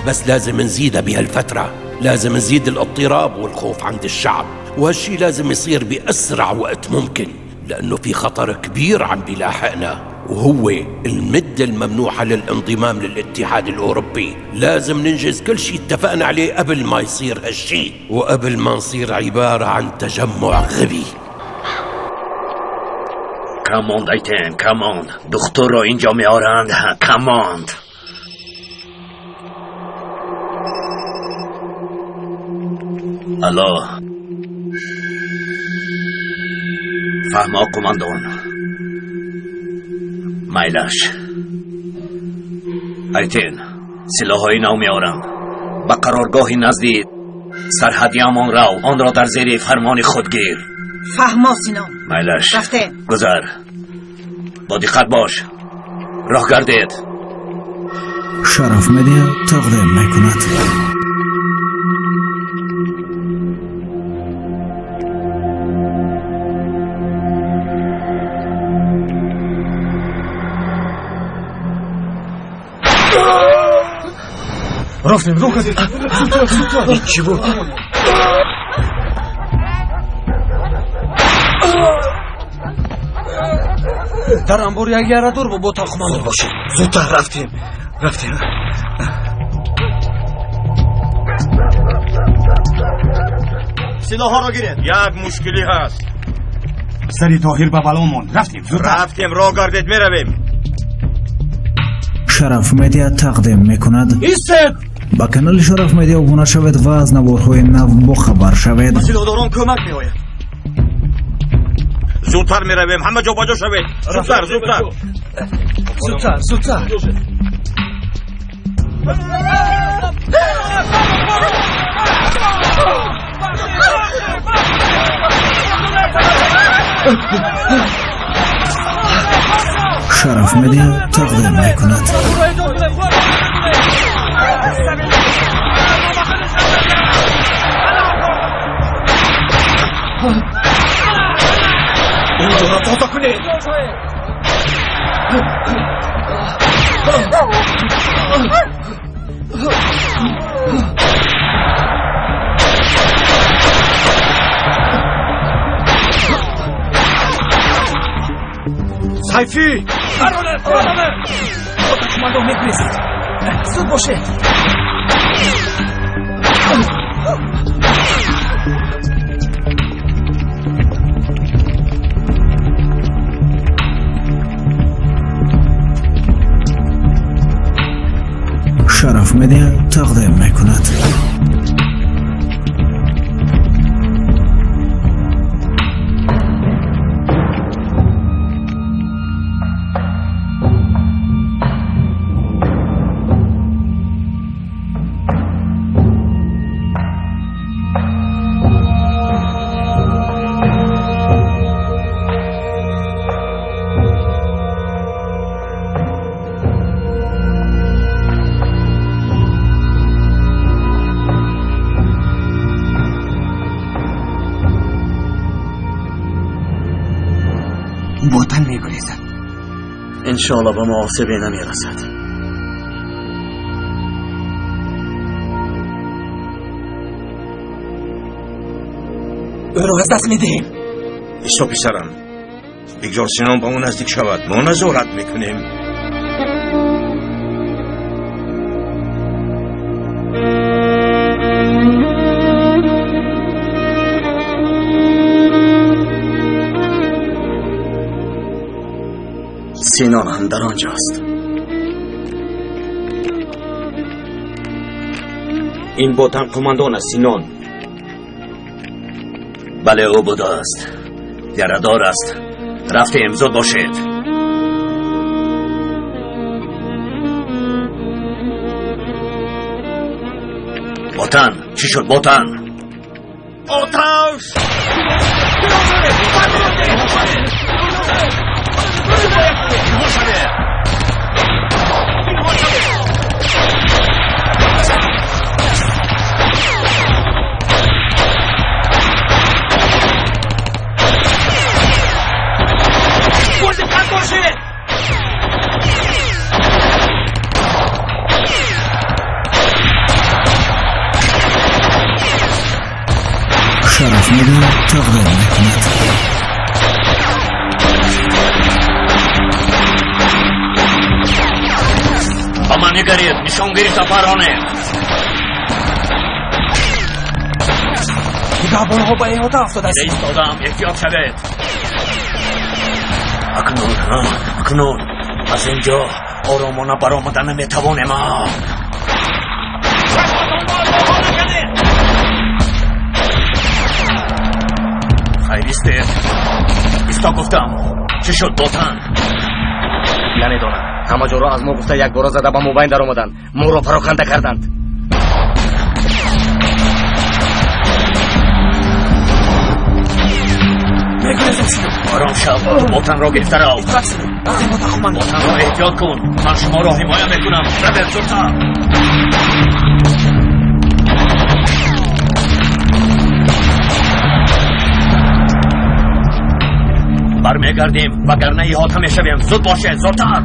بس لازم نزيدها بهالفترة. لازم نزيد الاضطراب والخوف عند الشعب، وهالشي لازم يصير بأسرع وقت ممكن، لأنه في خطر كبير عم بيلاحقنا، وهو المدة الممنوحة للانضمام للاتحاد الأوروبي. لازم ننجز كل شي اتفقنا عليه قبل ما يصير هالشي، وقبل ما نصير عبارة عن تجمع غبي. کاماند ایتن، کاماند. دکتر رو اینجا میارند. کاماند. الو. فهما کماندون. مایلش. ایتن، سلاح‌های نو میارند. به قرارگاهی نزدیک سرحدیمان رو، آن را در زیر فرمان خود گیر. فهما سینام. مایلش. رفته. گذر. با دقت باش. راه گردید. شرف مدیا تقدیم میکند. رفتیم رو کردیم. این چی بود؟ در انبار یک یاره دور با بوتان کماندو باشه. زودتر رفتیم. سلاح ها رو گیرید. یک مشکلی هست. سری طاهر به بلا ماند. رفتیم راه گردید میرویم. شرف مدیا تقدیم میکند. ایستید. با کانال شرف مدیا ابونه شوید و از نوارهای نو بخبر شوید. سلاحداران کمک میآید. زودتر میرویم. همه جا باجا شوید. زودتر. شرف مدیا تقدیم میکند. اینجا را تازه کنید. سیفی. برانه. کماندو میگریزید. زود باشه. شرف مدیا تقدیم میکند. وطن میگریزد. انشاءالله به محاسبه نمیرسد. او رو از دست میدهیم. ایسا پسرم، بگذار سینان با اون نزدیک شود. ما نظارت میکنیم. سینان هم در آنجاست. این بوتان کماندون است. سینان. بله او بوده است. یردار است. رفتیم. زود باشید. بوتان چی شد بوتان؟ آتش! شرف میده تقدیم میکند. اما نگرید نشانگیری سفرانه نگهبانها به احاطه افتاده است. ایستادم احتیاط شوید. اکنون از اینجا آرامانه برآمدن نمیتوانیم. خیلی ایستا گفتم. چه شد دوتن؟ نمیدونم. همه جا را از ما گفته یک بار زده با موبین در آمدن. ما را پراکنده کردند. آرام شو. بوتن را گرفته رو. بوتن را احتیاط کن. من شما را حمایه میکنم. ربط زودتر. برمیگردیم وگرنه احاطه میشویم. زود باشه. زودتر.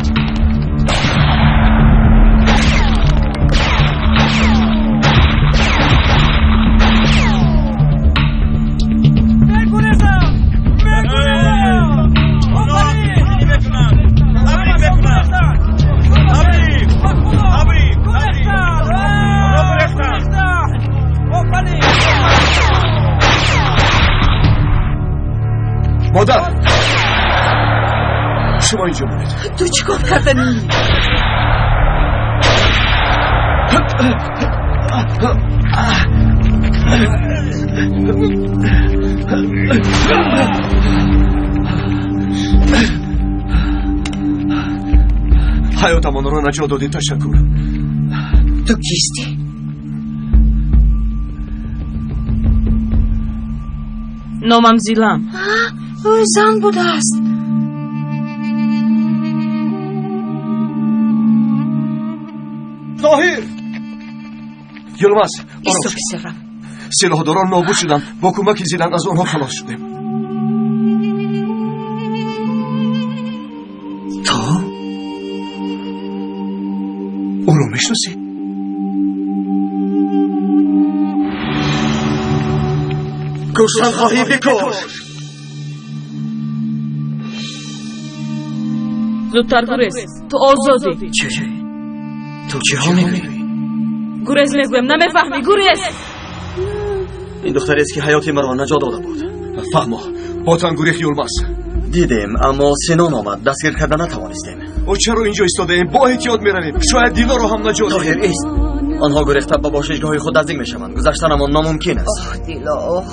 مادر شما اینجا بودید. تو چی کار کردنی؟ حیاتمان را نجات دادی. تشکر. تو کیستی؟ نامم زیلم. او زن بوده است. طاهر یلمز ایستا پسرم. سلاحداران نابود شدن. با کمک زیلن از آنها خلاص شدیم. تو؟ او رو میشناسی؟ کشتن خواهی بکش. زودتر گریز. تو آزادی. چه؟ تو چه ها میکنی؟ گریز میگویم. نمیفهمی. گریز. این دختری است که حیات مرا نجات داده بود. فهمو. باتن گریخ یلمز. دیدیم اما سنان آمد. دستگیر کردن نتوانستیم. او چرا اینجا ایستاده ایم؟ با احتیاط میرویم. شاید دینا رو هم نجات طاهر دهیم. ایست. آنها گریخته به باششگاه خود نزدیک میشوند. گذشتنمان ناممکن است. آه دیلا.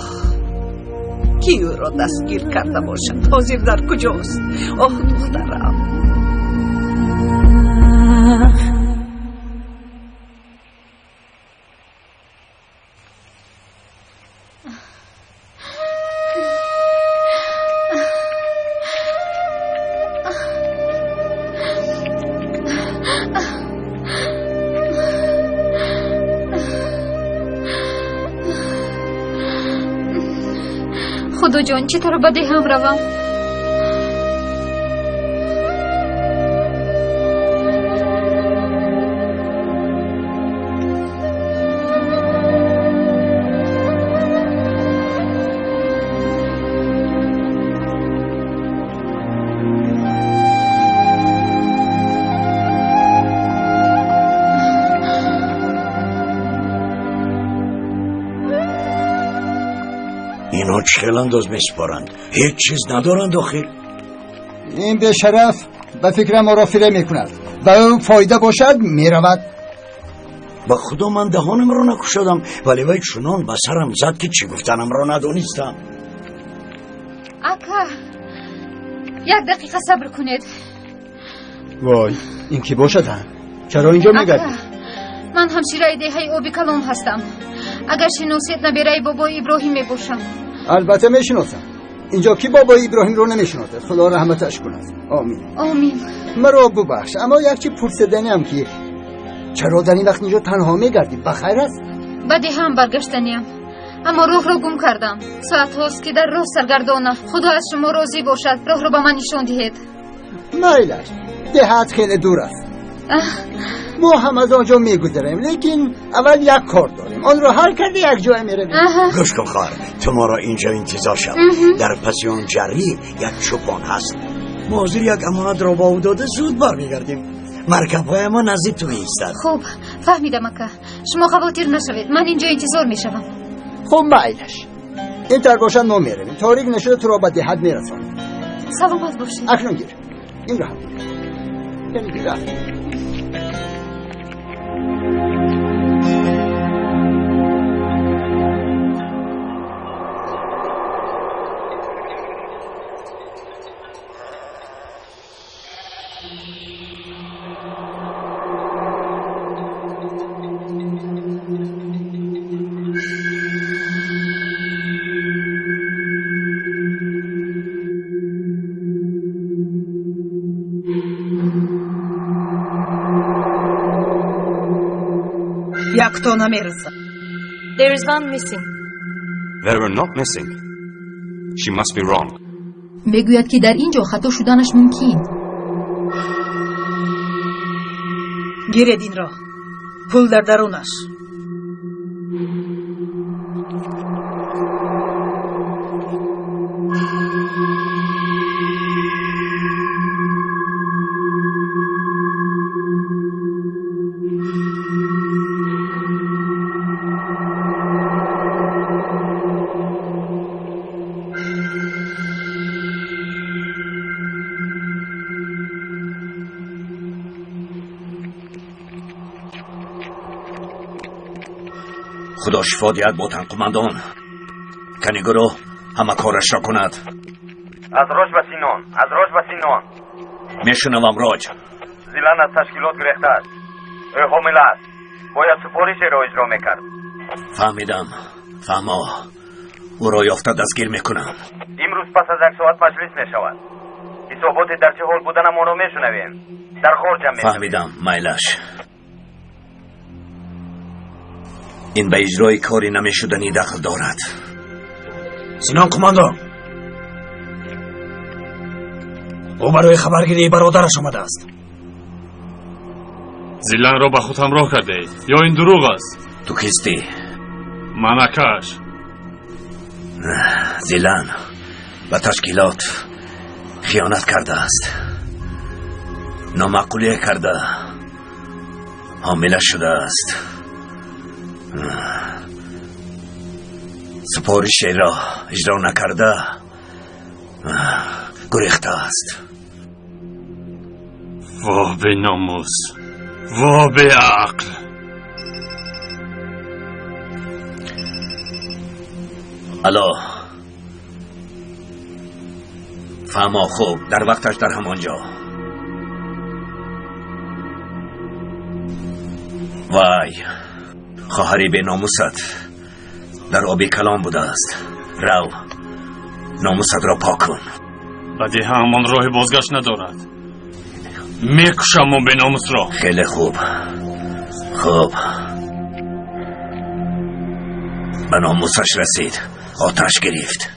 کی او را دستگیر کرده باشد؟ حاضر در کجاست؟ آه دخترم. خدا جان چطور بده هم روم؟ اینا چهل انداز میسپارند. هیچ چیز ندارند داخل. این به شرف به فکر ما را فیله میکند و او فایده باشد میرود. با خدا من دهانم را نکشادم ولی وای چنان به سرم زد که چی گفتنم را ندانستم. اکا یک دقیقه صبر کنید. وای این کی باشد هم؟ چرا اینجا میگردی؟ من همشیره دهه اوبی کلام هستم. اگر شناسید نبیره بابا ابراهیم میباشم. البته میشناسم. اینجا کی بابا ابراهیم رو نمیشناسد؟ خدا رحمتش کند. آمین. آمین. مرا ببخش اما یک چی پرسیدنیم که چرا در این وقت اینجا تنها میگردی؟ بخیر است؟ بده هم برگشتنیم اما راه را گم کردم. ساعت هاست که در راه سرگردانم. خدا از شما راضی باشد راه را به من نشان دهید. میلش دهت خیلی دور است. ما هم از آنجا میگذریم، لیکن اول یک کار داریم، آن را حل کرده یک جای میرویم. گوش کن خواهر، تو ما را اینجا انتظار شد. در پسیون جری یک چوپان هست. ما حاضر یک امانت را با او داده زود برمیگردیم. مرکب های ما نزدیک تو ایستد. خوب فهمیدم اکا، شما خواطر نشوید، من اینجا انتظار میشوم. خب میلش، این تر باشد ما میرویم، تاریک نشده تو را به دهت میرسانیم. سلامت باشید. اکنون گیر این را هم گیر. یک تا نمیرسد. There is one missing. They were not missing. She must be wrong. میگوید که در اینجا خطا شدنش ممکن. گیرید این را، پول در درونش. خدا شفا دهد بوتن قماندان. کنیگرو همه کارش را کند. از راج به سینان، از راج به سینان. میشنوم راج. زیلان از تشکیلات گرفته است. او حامله است. باید سپارش را اجرا میکرد. فهمیدم. فهما. او را یافته دستگیر میکنم. امروز پس از 1 ساعت مجلس میشود. حسابات در چه حال بودن ما را میشنویم. در خارج هم میشنویم. فهمیدم میلش. این به اجرای کاری نمیشدنی دخل دارد. سینان قماندان، او برای خبرگیری برادرش آمده است. زیلان را به خود همراه کرده اید یا این دروغ است؟ تو کیستی؟ من اکاش. زیلان به تشکیلات خیانت کرده است. نامعقولی کرده. حامله شده است. سپارش را اجرا نکرده گریخته است. وا به ناموس، وا به عقل. الا فهما خوب در وقتش در همانجا. وای خواهری به ناموست در آبی کلام بوده است. رو ناموست را پاک کن. بدی همان راه بازگشت ندارد. میکشم و به ناموس را. خیلی خوب. خوب به ناموسش رسید. آتش گرفت.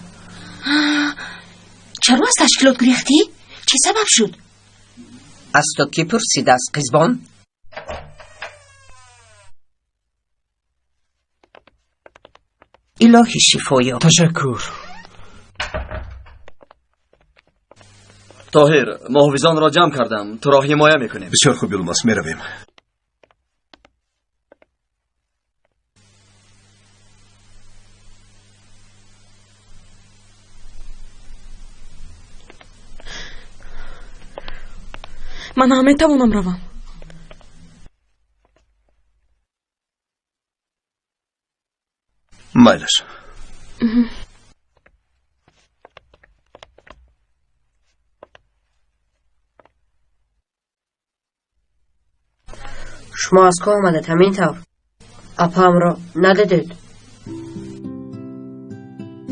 چرا از تشکیلات گریختی؟ چه سبب شد؟ از تو کی پرسیده است قزبان؟ الهی شفایا. تشکر. طاهر، محافظان را جمع کردم، تو را حمایه میکنیم. بسیار خوب یلماس، میرویم. من هم میتوانم روم. میلش. شما از که آمدید همین طور؟ اپا هم را ندیدید؟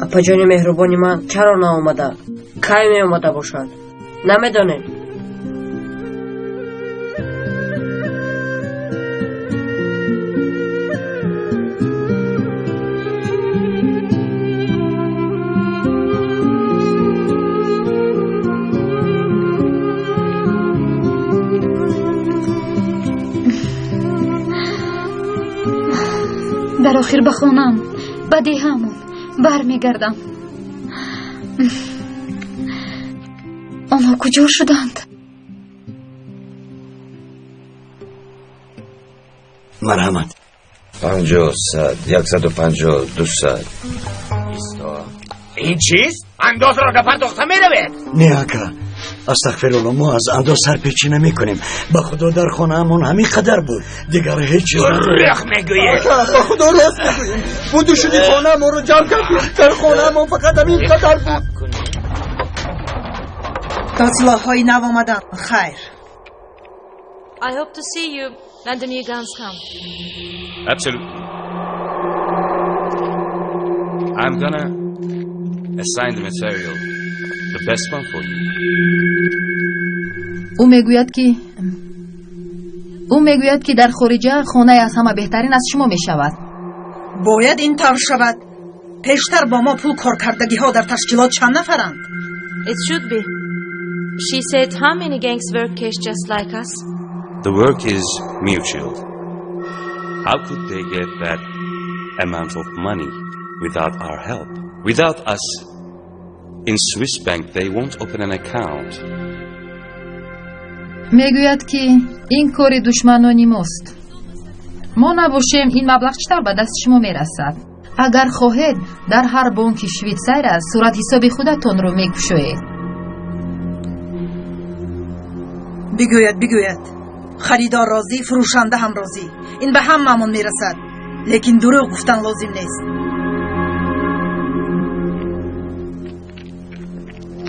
اپا جان مهربانی من چرا نآمده؟ کی می آمده باشد؟ نمیدانید؟ در آخر به خونم به دیهامون برمیگردم. آنها کجا شدند؟ مرحمت. 50 100 150 200 این چیست؟ انداز را نپرداخته میروید. نه اکا، استغفرالله، ما از انداز سرپیچی نمی کنیم. به خدا در خانه همون همین قدر بود، دیگر هیچ چیز رخ میگوید. به خدا راست میگویم. بودو شدی خانه ما رو جمع کردیم. در خانه ما فقط همین قدر بود. دادسلاه های نو آمدن. خیر. I hope to see you when the new guns come. Absolutely. I'm gonna assign the material, the best one for you. او میگوید که در خارجه خانه از همه بهترین از شما میشود. باید این طور شود. پیشتر با ما پول کارکردگی ها در تشکیلات چند نفرند؟ It should be. She said how many gangs work cash just like us? The work is mutual. How could they get that amount of money without our help? Without us, in Swiss bank they won't open an account. میگوید که این کار دشمنانی ماست. ما نباشیم این مبلغ چطور به دست شما میرسد؟ اگر خواهید در هر بانک شویتزر صورت حساب خودتان رو میگشایید. بگوید خریدار راضی، فروشنده هم راضی. این به هم مامون میرسد. لیکن دروغ گفتن لازم نیست.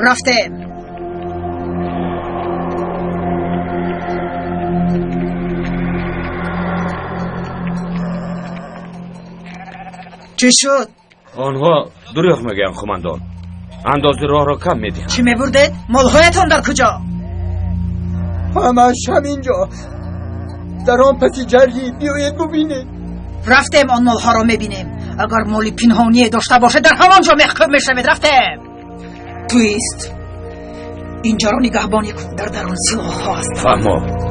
رفته. چی شد؟ آنها دروغ میگن قماندان. اندازه راه را کم میدین. چی میبردید؟ مالهایتان در کجا؟ همش همینجا در آن پسی جرگی. بیایید ببینید. رفتیم آن مالها را میبینیم. اگر مالی پنهانی داشته باشه در همانجا محکوم میشوید. رفتیم. تویست اینجا را نگهبانی کن. در درون سلاح ها هست. فهمو.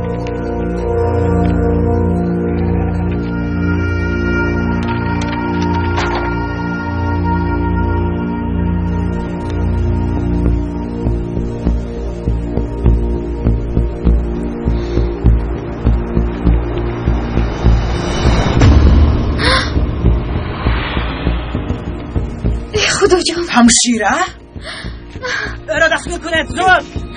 همشیره؟ را دست میکنید زود.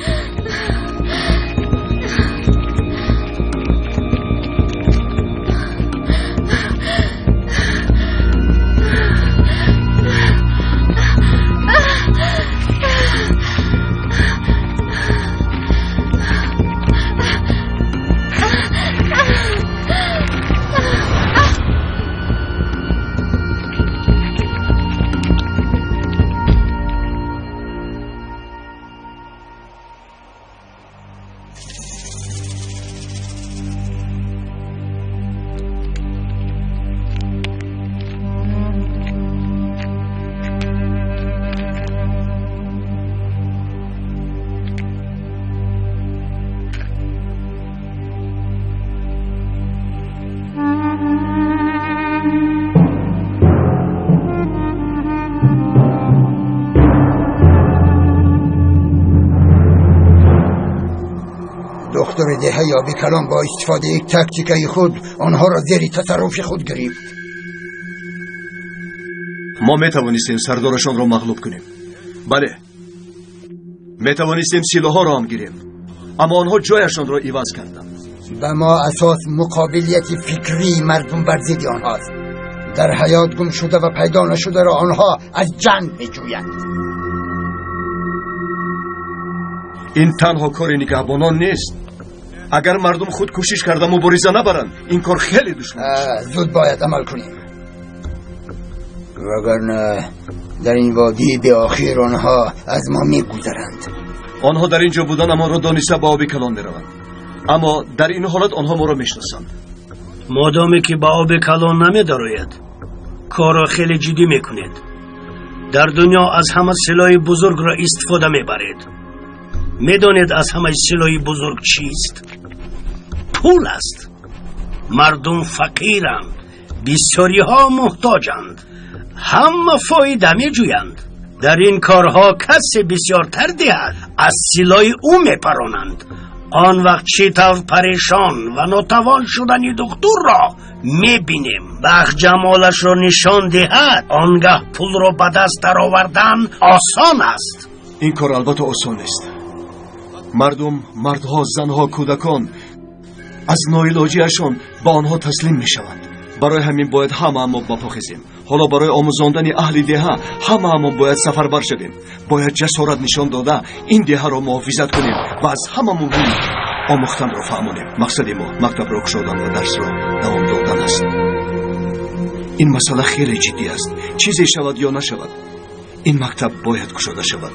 دکتر دهه یابی کلام با استفاده یک تاکتیکای خود آنها را زیر تصرف خود گرفت. ما میتوانستیم سردارشان را مغلوب کنیم. بله، میتوانستیم سلاح‌ها را هم گیریم، اما آنها جایشان را عوض کردند. به ما اساس مقابلیت فکری مردم بر ضد آنهاست. در حیات گم شده و پیدا نشده را آنها از جنگ میجویند. این تنها کار نگهبانان نیست. اگر مردم خود کوشش کرده مبارزه نبرند این کار خیلی دشوار است. زود باید عمل کنیم، وگرنه در این وادی به آخر آنها از ما میگذرند. آنها در اینجا بودن ما را دانسته به آب کلان میروند، اما در این حالت آنها ما را میشناسند. مادامی که به آب کلان نمیدارید کار را خیلی جدی میکنید. در دنیا از همه سلاح بزرگ را استفاده میبرید. میدانید از همه سلاح بزرگ چیست؟ پول است. مردم فقیرند، بسیاری ها محتاجند، همه فایده می جویند. در این کارها کسی بسیارتر دهد از سلای او می پرانند. آن وقت چطور پریشان و ناتوان شدن دکتر را می بینیم. وقت جمالش را نشان دهد، آنگاه پول را به دست در آوردن آسان است. این کار البته آسان است. مردم، مردها، زنها، کودکان از ناعلاجیشان با آنها تسلیم می شوند. برای همین باید همه ما بپاخیزیم. حالا برای آموزاندن اهل دهه همه ما باید سفربر شویم. باید جسارت نشان داده این دهه را محافظت کنیم و از همه مهم آموختن را فهمانیم. مقصد ما مکتب را گشودن و درس را دوام دادن است. این مسئله خیلی جدی است. چیزی شود یا نشود، این مکتب باید گشوده شود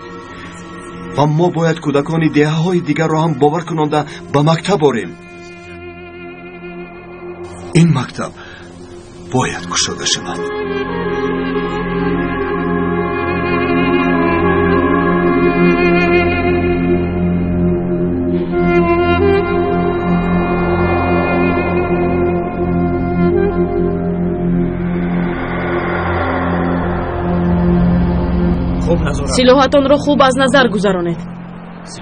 و ما باید کودکان دهه های دیگر را هم باور کننده به مکتب بریم. این مکتب باید گشوده شود. سلاحتان را خوب از نظر گذرانید.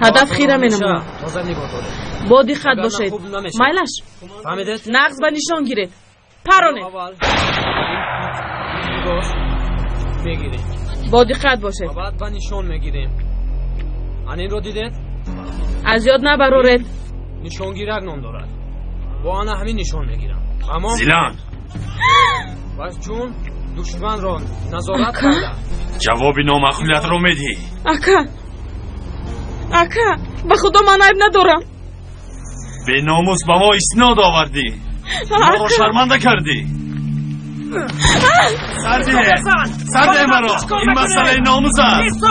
هدف خیره می نمود. با دقت باشید. مایلش نقص به نشان گیرید. پرانید. با دقت باشید. با نشان میگیریم. این رو دیدید؟ از یاد نبرورید. نشانگیرک نام دارد. با آن همین نشان میگیرم. تمام. زیلان. بس چون دشمن را نظارت کرده. جواب نامعقولیت رو میدی. اکا به خدا من عیب ندارم. به ناموس به ما اسناد آوردی. ما رو شرمنده کردی. سرده مرا. این مسئله ناموس است.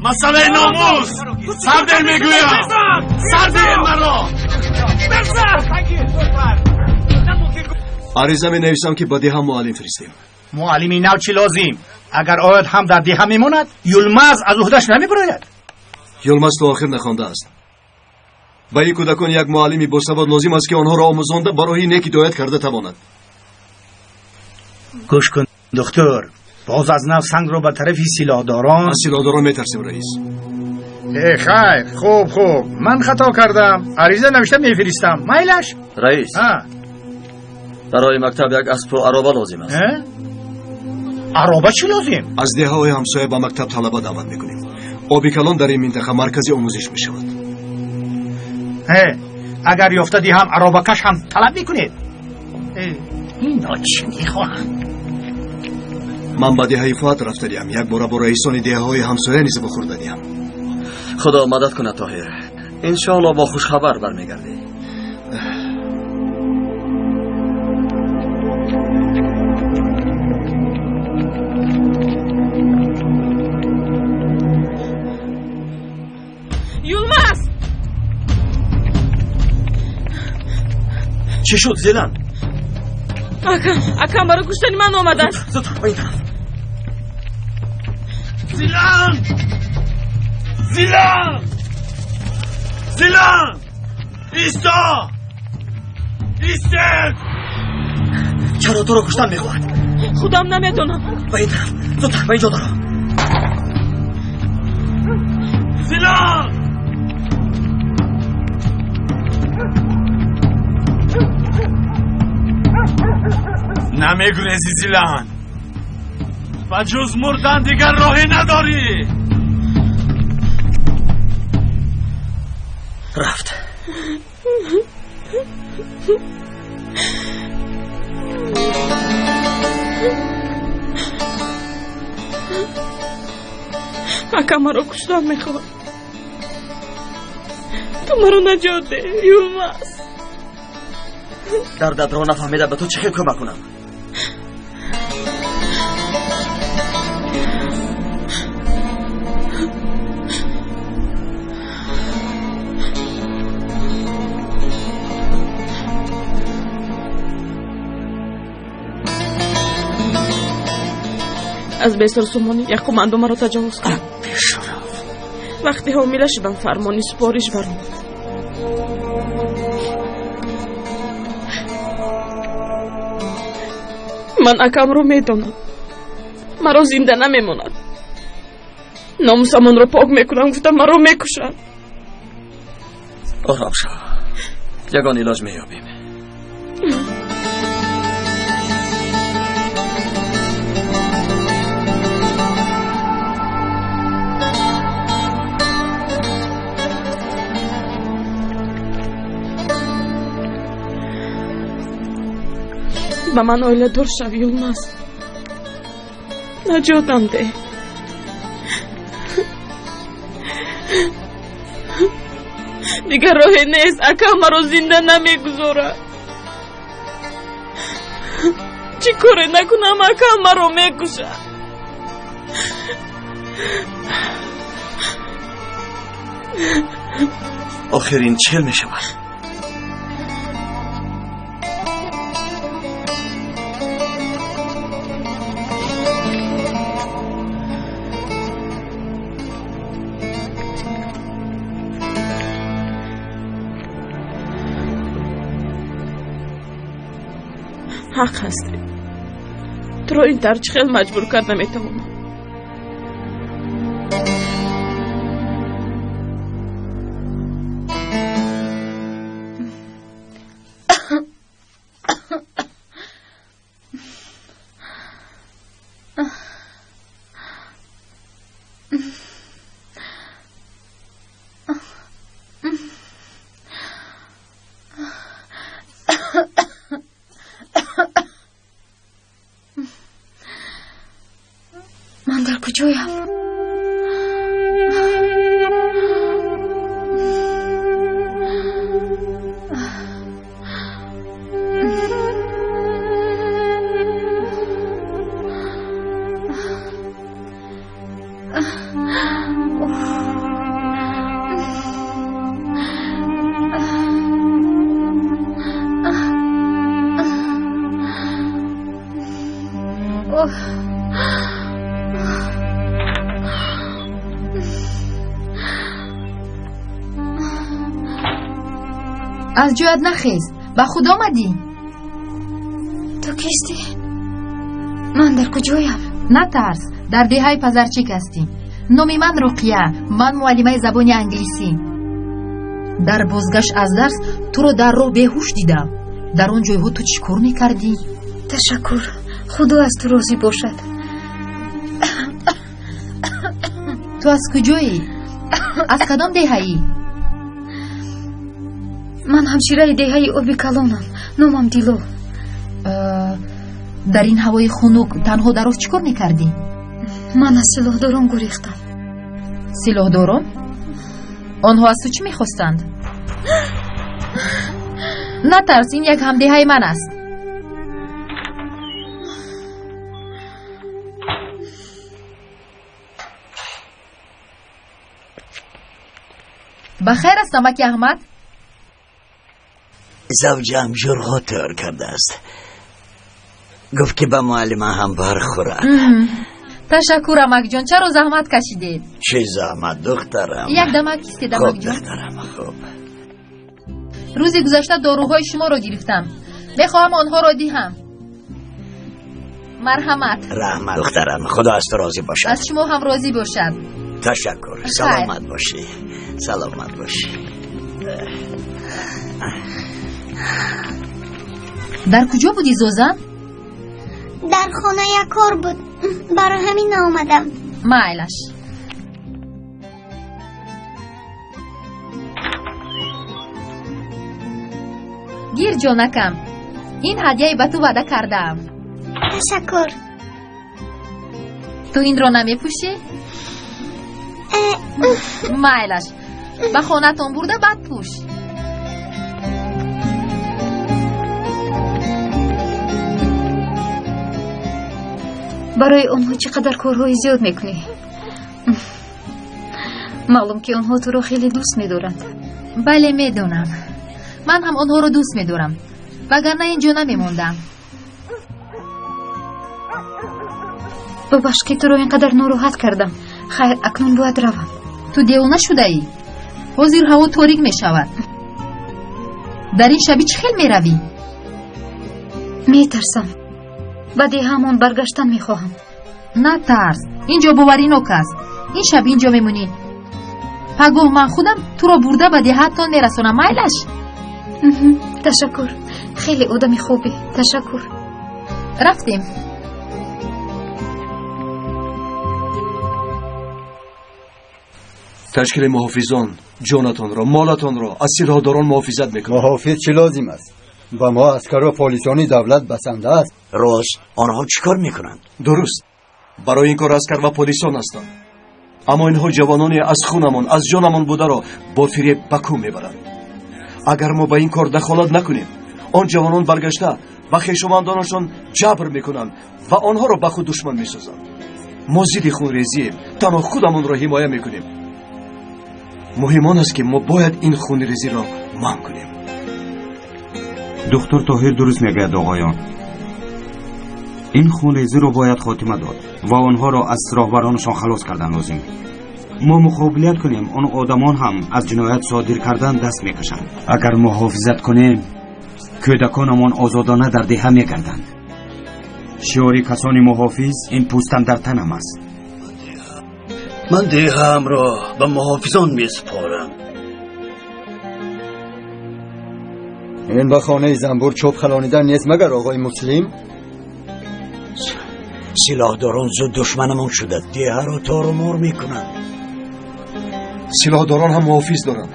مسئله ناموس. سرده میگویم. سرده مرا. عریضه می نویسم که با دیها معلم فرستیم. معلمی نو چی لازم؟ اگر آید هم در دیها میموند، یلمز از عهده‌اش نمیبراید. یلمز تا آخر نخوانده است. با این کودکان یک معلمی با سواد لازم است که آنها را آموزانده برای نیکی هدایت کرده تواند. گوش کن دکتر، باز از نو سنگ رو به طرف سلاحداران. از سلاحداران میترسیم رئیس. خیر، خوب من خطا کردم. عریضه نوشته میفرستم. مایلش رئیس، برای مکتب یک اسب و عرابه لازم است. عرابه چی لازم؟ از دیه های همسایه به مکتب طلبه دعوت میکنیم. آبی کلان در این منطقه مرکزی آموزش میشود. اگر یافته دی هم عرابه کش هم طلب میکنید. اینا چی میخواهند؟ من با دیه فات رفتدیم. یک بار با رئیسان دیه های همسایه نیز بخورددیم. خدا مدد کنه طاهر. انشاءالله با خوش خبر برمیگردی. چی شد زیلان؟ اکم برای کشتن من آمده است. زود این طرف. زیلان ایستا. چرا تو رو کشتن میخواهد؟ خودم نمیدونم. با این طرف. زودتر با اینجا دارو. زیلان نمیگریزی زیلان. و جز مردن دیگر راهی نداری. رفت. اکا مرا کشتن میخواد. تو مرا نجات ده یلمز. دردت را نفهمیده به تو چه کمک کنم؟ از بیسر سومانی یک کماندو مرا تجاوز کرد. وقتی حامله شدم فرمانی سپارش برم. من акамро медонам. маро зинда намемонад. номусамонро пок мекунам, гуфтам маро мекушад. آرام شو. یگان علاج میابیم. ба ман оиладор шав Юлмаз. наҷотам деҳ. дигар роҳе нест. акам маро зинда намегузорад. чӣ коре накунам, акам маро мекушад. آخر این چل می شود؟ ҳақ ҳастӣ. туро ин тарчи хел маҷбур кард наметавонам. من در کجایم؟ از جایت نخیز. با خود آمدی؟ تو کیستی؟ من در کجایم؟ نترس. در دههای پزرچیک هستی. نامی من رقیه. من معلمه زبان انگلیسی. در بازگشت از درس تو رو در راه بیهوش دیدم. در اون جایها تو چی کار میکردی؟ تشکر. خدا از تو راضی باشد. تو از کجایی؟ از کدام دهه‌ای؟ من همشیره دهه آبی کلانم. نامم دیلو. در این هوای خنک تنها در راه چیکار میکردی؟ من از سلاحداران گریختم. سلاحداران؟ آنها از تو چی میخواستند؟ نترس، این یک همدهه من است. بخیر است نمک احمد؟ زوجم جرها تیار کرده است. گفت که به معلمه هم برخورد. تشکر امک جان. چرا زحمت کشیدید؟ چه زحمت دخترم؟ یک دمک است خوب دمک جان. دخترم خوب. روزی گذشته داروهای شما را گرفتم. بخواهم آنها را دهم. مرحمت. رحمت دخترم. خدا از تو راضی باشد. از شما هم راضی باشد. تشکر. سلامت باشی. سلامت باشی. در کجا بودی زوزن؟ در خانه یک کار بود. برای همین آمدم. مایلش. گیر جانکم. این هدیه به تو وعده کردم. تشکر. تو این را نمی پوشی؟ مایلش. به خانه تون برده بعد پوش. برای آنها چقدر کارهای زیاد میکنی. معلوم که آنها تو را خیلی دوست میدارند. بله میدونم. من هم آنها را دوست میدارم. وگرنه اینجا نمیموندم. ببخش که تو را اینقدر ناراحت کردم. خیر اکنون باید روم. تو دیوانه شده ای؟ حاضر هوا تاریک می شود. در این شبی چه خیل می روی؟ می ترسم. به دهه‌مان برگشتن میخواهم. نه ترس، اینجا باورینوک است. این شب اینجا میمونی. پگاه من خودم تو را برده به دهه‌تان میرسونم. مایلش. تشکر، خیلی آدمی خوبی. تشکر. رفتیم. تشکیل محافظان جانتان را، مالتان را از سلاحداران محافظت میکنند. محافظ چه لازم است؟ و ما عسکر و پلیسانی دولت بسنده است. راست آنها چیکار میکنند؟ درست، برای این کار عسکر و پلیسان هستند. اما اینها جوانانی از خونمان، از جانمان بوده را با فریب به کوه میبرند. اگر ما به این کار دخالت نکنیم، آن جوانان برگشته و خویشاوندانشان جبر میکنند و آنها را به خود دشمن میسازند. ما ضد خونریزیم، تنها خودمان را حمایت میکنیم. مهم آن است که ما باید این خونریزی را منع کنیم. دکتر طاهر درست میگوید آقایان. این خونریزی را باید خاتمه داد و آنها را از راهبرانشان خلاص کردن لازم. ما مقابلت کنیم، آن آدمان هم از جنایت صادر کردن دست میکشند. اگر محافظت کنیم، کودکانمان آزادانه در دهه میگردند. شعار کسانی محافظ این پوستم در تنم است. من دهه‌ام را به محافظان میسپارم. این به خانه زنبور چوب خلانیدن نیست مگر آقای مسلم؟ سلاحداران زود دشمنمون شده، دیه را تار و مار میکنن. سلاحداران هم محافظ دارن.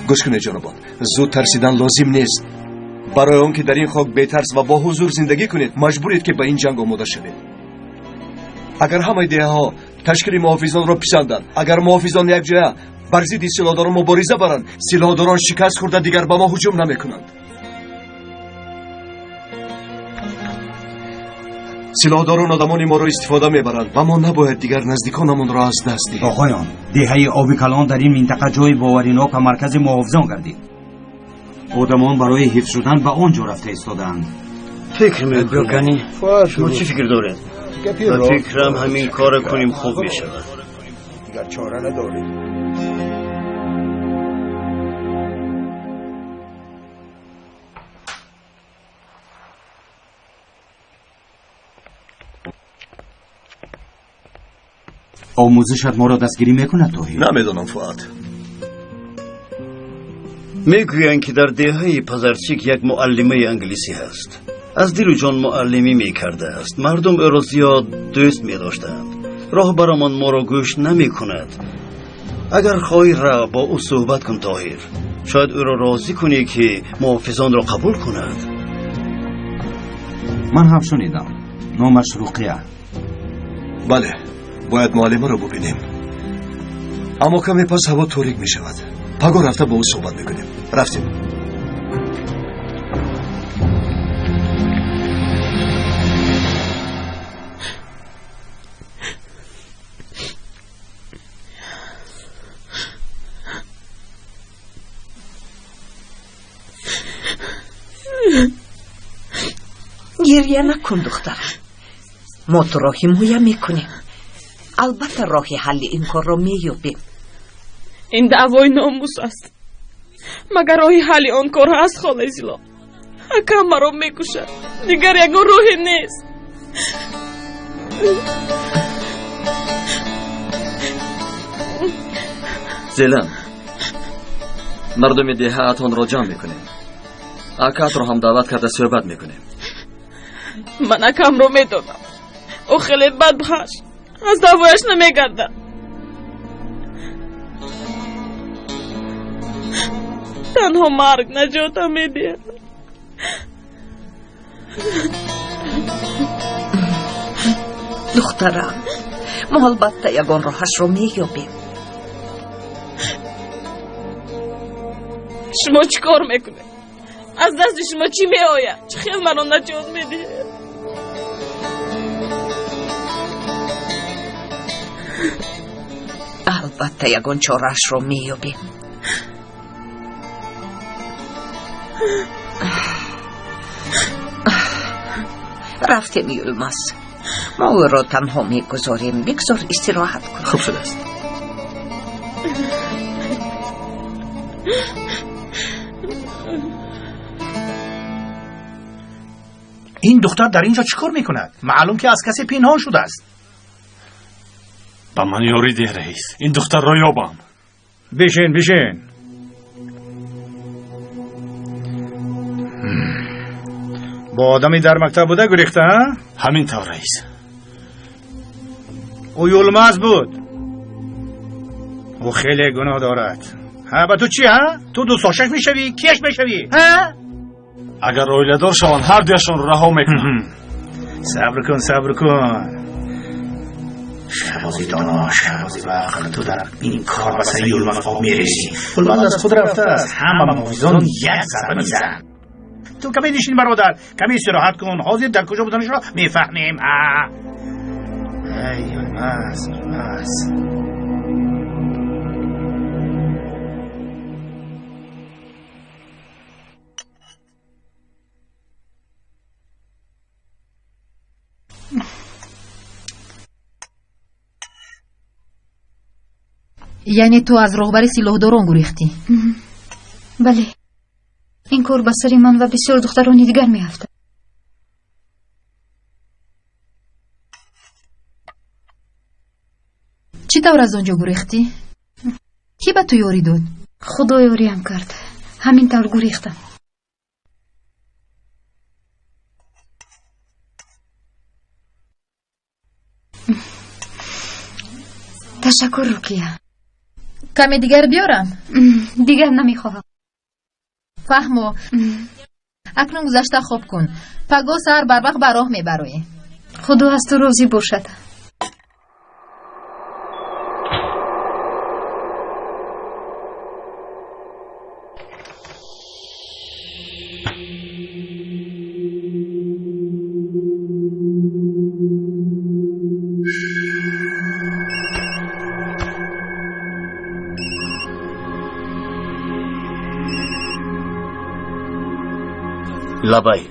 گوش کنید جنابان، زود ترسیدن لازم نیست. برای اون که در این خاک بهترس و با حضور زندگی کنید، مجبورید که به این جنگ آماده شوید. اگر همه دیه ها تشکیل محافظان را پسندند، اگر محافظان یک جای بر ضد سلاحداران مبارزه برند، سلاحداران شکست خورده دیگر به ما هجوم نمیکنند. سلاحداران آدمان ما را استفاده میبرند و ما نباید دیگر نزدیکانمون را از دست دهیم. آقایان، دهه آبی کلان در این منطقه جای باوریناک و مرکز محافظان گردید. آدمان برای حفظ شدن به آنجا رفته ایستادند. فکر میکنی؟ شما چی فکر دارید؟ به فکرم همین کار کنیم خوب میشود. دیگر چاره نداریم. آموزشت ما را دستگیری میکند توهی؟ نمیدانم فؤاد. میگویند که در دهه پزرچیک یک معلمه انگلیسی هست. از دل و جان معلمی میکرده است. مردم او را زیاد دوست میداشتند. راهبرمان ما را گوش نمیکند. اگر خواهی را با او صحبت کن طاهر. شاید او را راضی کنی که محافظان را قبول کند. من هم شنیدم نامش رقیه. بله، باید معلمه را ببینیم. اما کمی پس هوا تاریک می شود. پگاه رفته با او صحبت میکنیم. رفتیم. گریه نکن دخترم. ما تو را حمایت میکنیم. البته راه حل این کار را مییابیم. این دعوای ناموس است. مگر راهی حل آن کار هست خاله زیلا؟ حکم مرا میکشد. دیگر یگان راهی نیست. زیلم، مردم دهه‌تان را جمع میکنیم. اکات را هم دعوت کرده صحبت میکنیم. من اکم را میدونم. او خیلی بدبخش. از دعوایش نمیگردم. تنها مرگ نجاتم میده. دخترم، ما البته یگان راهش رو مییابیم. شما چی کار میکنه؟ از دست شما چی میآید؟ چه خیلی منو نجات میده؟ البته یگان چارهش رو مییابیم. رفتیم یلماس. ما او را تنها میگذاریم. بگذار استراحت کن. خوب شده است. این دختر در اینجا چیکار میکند؟ معلوم که از کسی پنهان شده است. با من یاری ده رئیس. این دختر را یابم. بشین. با آدمی در مکتب بوده گریخته ها؟ همین طور رئیس. او یولماز بود. او خیلی گناه دارد. ها با تو چی ها؟ تو دوستاشش میشوی؟ کیش میشوی؟ ها؟ اگر اویلدار شوان هر دیشان رو رها میکنم. صبر کن. شهبازی دانا، شهبازی بخل، تو در این کار واسه یولماز خواب میریزی. یولماز از خود رفته است. همه مویزان یک ضربه میزن. تو کمی نشین برادر، کمی استراحت کن. حاضر در کجا بودنش را میفهمیم. ای یولماز. یعنی تو از رهبر سلاحداران گریختی؟ بله. این کار به سر من و بسیار دختران دیگر میافتد. چی طور از آنجا گریختی؟ کی به تو یاری داد؟ خدا یاریم کرد. همین طور گریختم. تشکر روکیه. کمی دیگر بیارم؟ دیگر نمیخواهم. فهمو. اکنون گذشته خوب کن. پگاه سر بر وقت براه میبروی. خدا از تو راضی باشد. لبای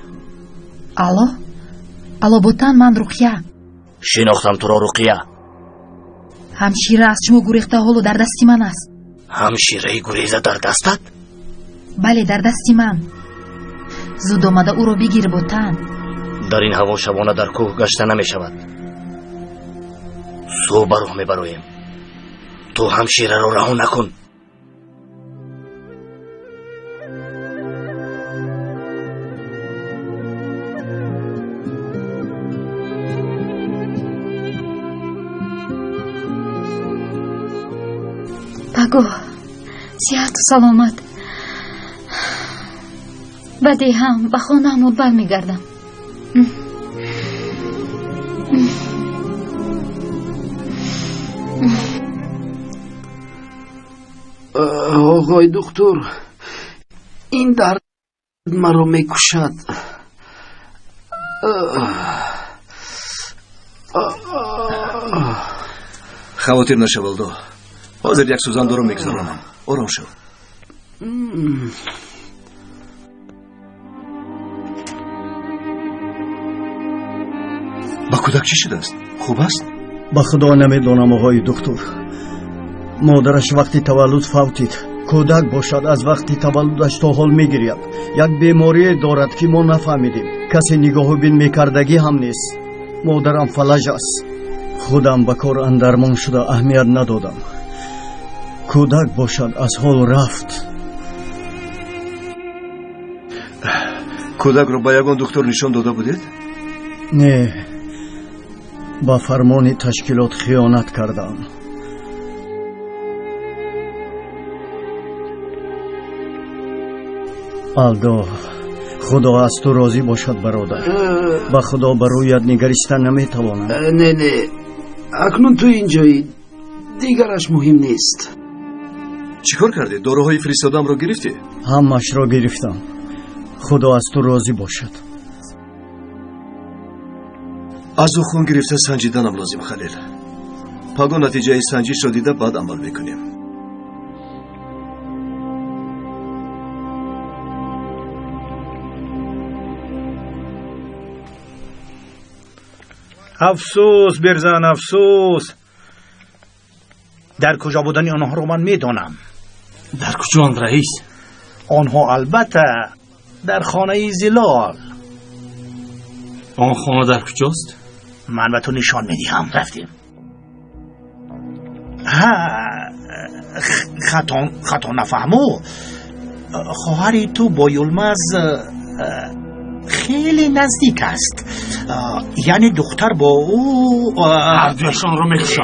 الو بوتن من رقیه. شناختم تو را رقیه. همشیره از شما گریخته حالو در دستی من است. همشیره گریزه در دستت؟ بله در دستی من. زود آمده او رو بگیر بوتن. در این هوا شبانه در کوه گشته نمی شود. صبح براه می برویم. تو همشیره را رها نکن. بگو صحت و سلامت. بعدی هم به خانه هم بر میگردم. آقای دکتر، این درد مرا میکشد. خاطر نشو ولدو. حاضر یک سوزن دارم میگذارم. آرام شو. با کودک چی شده است؟ خوب است؟ به خدا نمیدانم آقای دکتر. مادرش وقتی تولد فوتید. کودک باشد از وقتی تولدش تا حال میگیرید. یک بیماری دارد که ما نفهمیدیم. کسی نگاه بین میکردگی هم نیست. مادرم فلج است. خودم به کار اندرمان شده اهمیت ندادم. کودک باشد از حال رفت. کودک رو با یگان دکتر نشان داده بودید؟ نه، با فرمان تشکیلات خیانت کردم. الدا، خدا از تو راضی باشد برادر. با خدا برایت نگریستن نمیتوانم. نه اکنون تو اینجایی، دیگرش مهم نیست. چیکار کردی؟ داروهای فرستادم رو گرفتی؟ همش را گرفتم. خدا از تو راضی باشد. از او خون گرفته سنجیدنم لازم خلیل. پگاه نتیجه سنجش را دیده بعد عمل میکنیم. افسوس برزن، افسوس. در کجا بودن آنها رو من میدانم. در کجا رئیس؟ آنها البته در خانه زلال. آن خانه در کجاست؟ من به تو نشان میدیم. رفتیم. خطا نفهمو. خواهری تو با یلمز خیلی نزدیک است. یعنی دختر با او هر دوشان رو میکشم.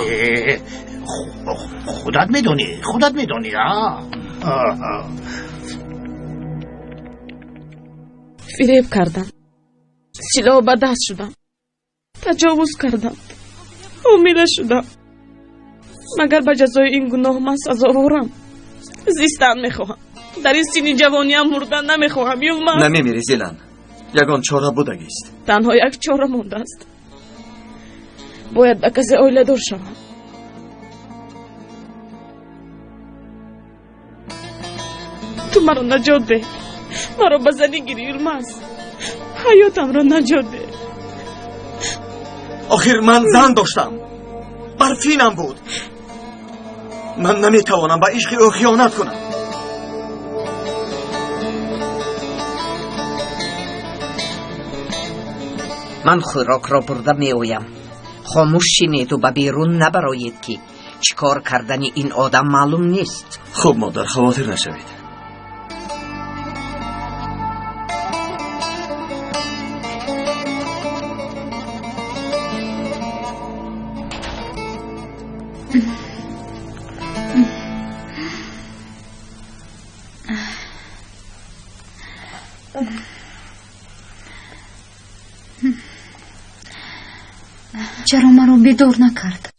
خودت میدونی فریب کردم، سلاح به دست شدم، تجاوز کردم، امیده شدم. مگر به جزای این گناه من سزاوارم؟ زیستن میخواهم، در این سینی جوانیم مردن نمیخواهم. یلمز نمیمیری زیلن، یگان چاره بودگیست. تنها یک چاره مونده است. باید به کسی آیله دار شوم. تو مرا نجات ده، مرا به زنی گیری یلمز، حیاتم را نجات ده. آخر من زن داشتم، برفینم بود. من نمیتوانم به عشق او خیانت کنم. من خوراک را برده می آیم. خاموش شینید و به بیرون نبرایید که چیکار کردن این آدم معلوم نیست. خب مادر، خواطر نشوید. چرا مرا بیدار نکرد؟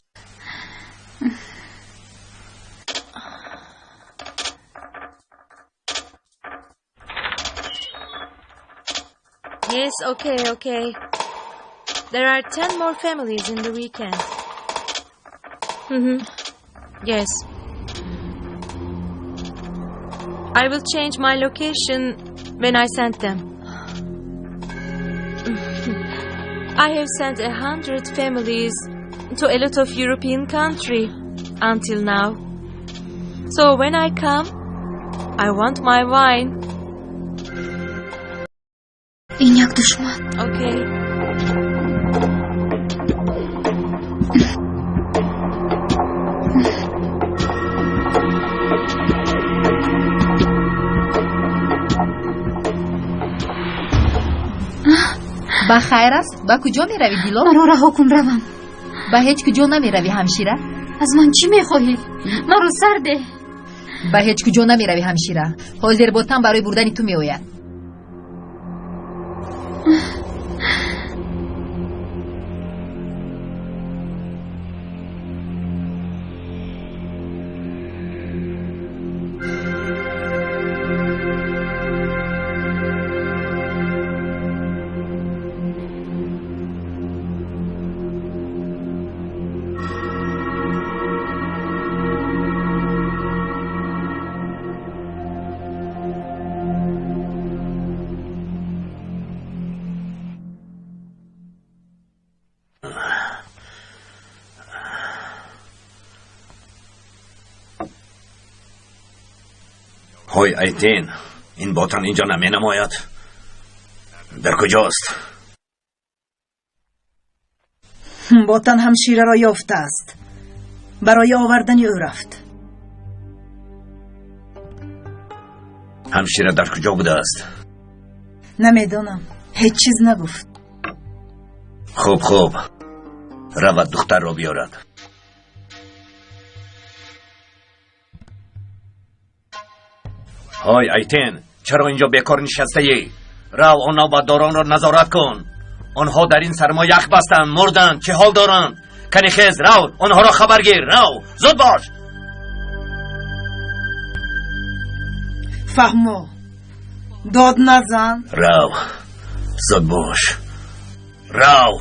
Yes, okay. There are 10 more families in the weekend. Yes. I will change my location when I send them. I have sent 100 families to a lot of European country until now. So when I come, I want my wine. این یک دشمن. Okay. با خیر است؟ با کجا می روی دیلو؟ مرا رها کن روم. با هیچ کجا نمی روی همشیره؟ از من چی می خواهی؟ مرا سرده. با هیچ کجا نمی روی همشیره. حاضر بودم برای بردن تو می آید. های ایتین، این باطن اینجا نمی نماید. در کجاست؟ باطن همشیره را یافته است. برای آوردن او رفت. همشیره در کجا بوده است؟ نمیدانم، هیچ چیز نگفت. خوب رود دختر را بیارد. های ایتین، چرا اینجا بیکار نشسته ای؟ رو آنها با داران را نظارت کن. آنها در این سرما یخ بستن، مردن، چه حال دارن؟ کنی خیز، رو آنها را خبر گیر. رو زود باش. فهمو، داد نزن. رو زود باش. رو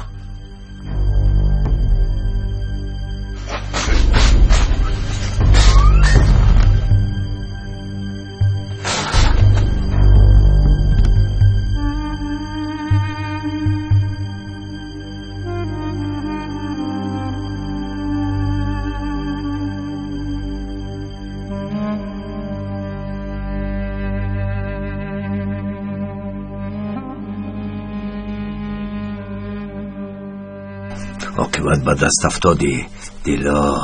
عاقبت به دست افتادی دیلا.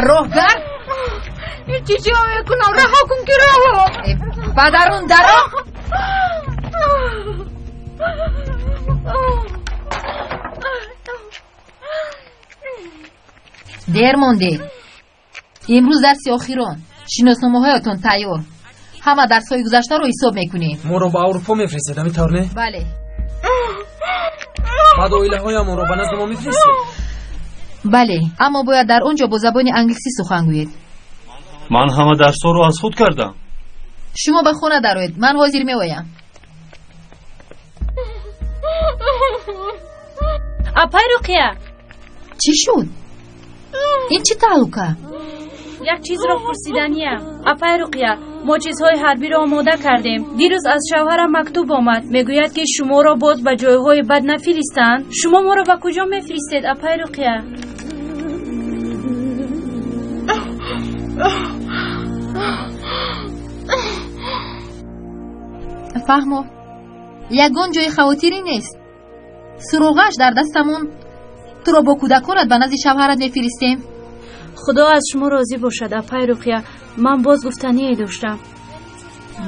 راهگر چی کنم؟ رها کن که رها بدرون درا. دیر مونده. امروز درس آخران. شناسنامه هایتون تیار. همه درس های گذشته رو حساب میکنیم. ما رو به اروپا میفرستید همینطور نه؟ بله. بعد اویله هایمون رو به نزد ما میفرستید؟ بله، اما باید در اونجا با زبان انگلیسی سخن گویید. من همه درس ها رو از خود کردم. شما به خونه درآیید، من حاضر میایم. اپای رقیه چی شد؟ این چی تعلقه؟ یک چیز را پرسیدنیه. اپای رقیه، ما چیزهای حربی را آماده کردیم. دیروز از شوهرم مکتوب آمد، میگوید که شما را باز به جایهای بد نفرستند. شما ما را به کجا میفرستید اپای رقیه؟ فهمو، یگان جای خواطری نیست. سروغش در دستمون. تو را با کودکانت به نزد شوهرت میفرستیم. خدا از شما راضی باشد اپای رقیه. من باز گفتنی داشتم.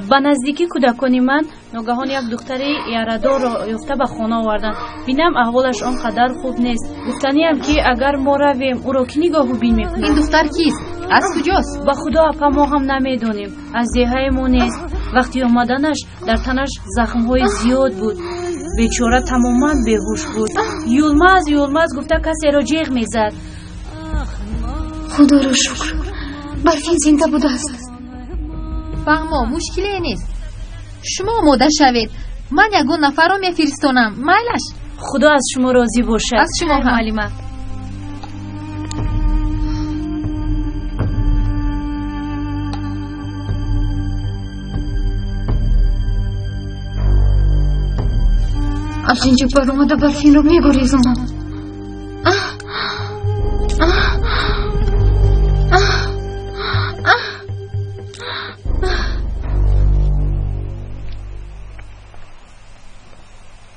به نزدیکی کودکان من ناگهان یک دختری یاردار را یافته به خانه آوردن. بینم احوالش آنقدر خوب نیست. گفتنیم که اگر ما رویم او را که نگاه و بین میکنیم. این دختر کیست؟ از کجاست؟ به خدا اپا ما هم نمیدونیم. از دیهای ما نیست. وقتی آمدنش در تنش زخمهای زیاد بود. بیچاره تماما بیهوش بود. یولمز گفته کسی را جیغ میزد. خدا را شکر برفین زنده بوده است. فهمو، مشکلی نیست. شما آماده شوید، من یگان نفر را میفرستانم. میلش. خدا از شما راضی باشد. از شما هم. معلمه. از اینجا بر اومده برفین رو میگریزونم.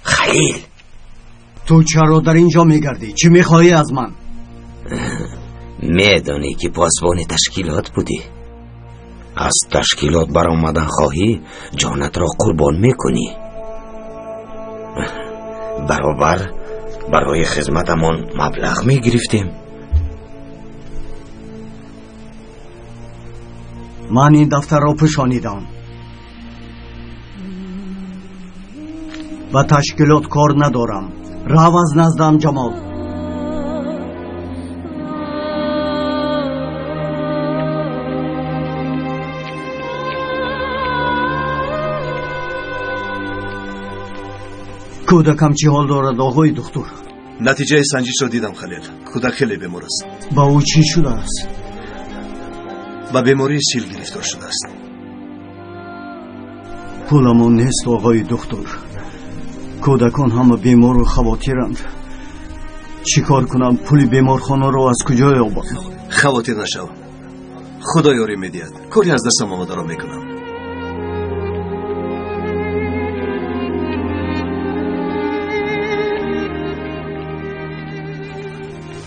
خلیل، تو چرا در اینجا میگردی؟ چی میخواهی از من؟ میدانی که پاسبان تشکیلات بودی. از تشکیلات برآمدن خواهی جانت را قربان میکنی. برابر برای خدمتمان مبلغ میگرفتیم. من این دفتر را پوشانیدم. و تشکیلات کار ندارم. رو از نزدم جمال. کودکم چی حال دارد آقای دکتر؟ نتیجه سنجش را دیدم خلیل. کودک خیلی بیمار است. با او چی شده است؟ با بیماری سیل گرفتار شده است. پولمون نیست آقای دکتر. کودکان همه بیمار و خواتیرند. چی کار کنم؟ پولی بیمارخانه رو از کجا یابم؟ خواتیر نشو. خدا یاری میدید. کاری از دستم آمده را میکنم.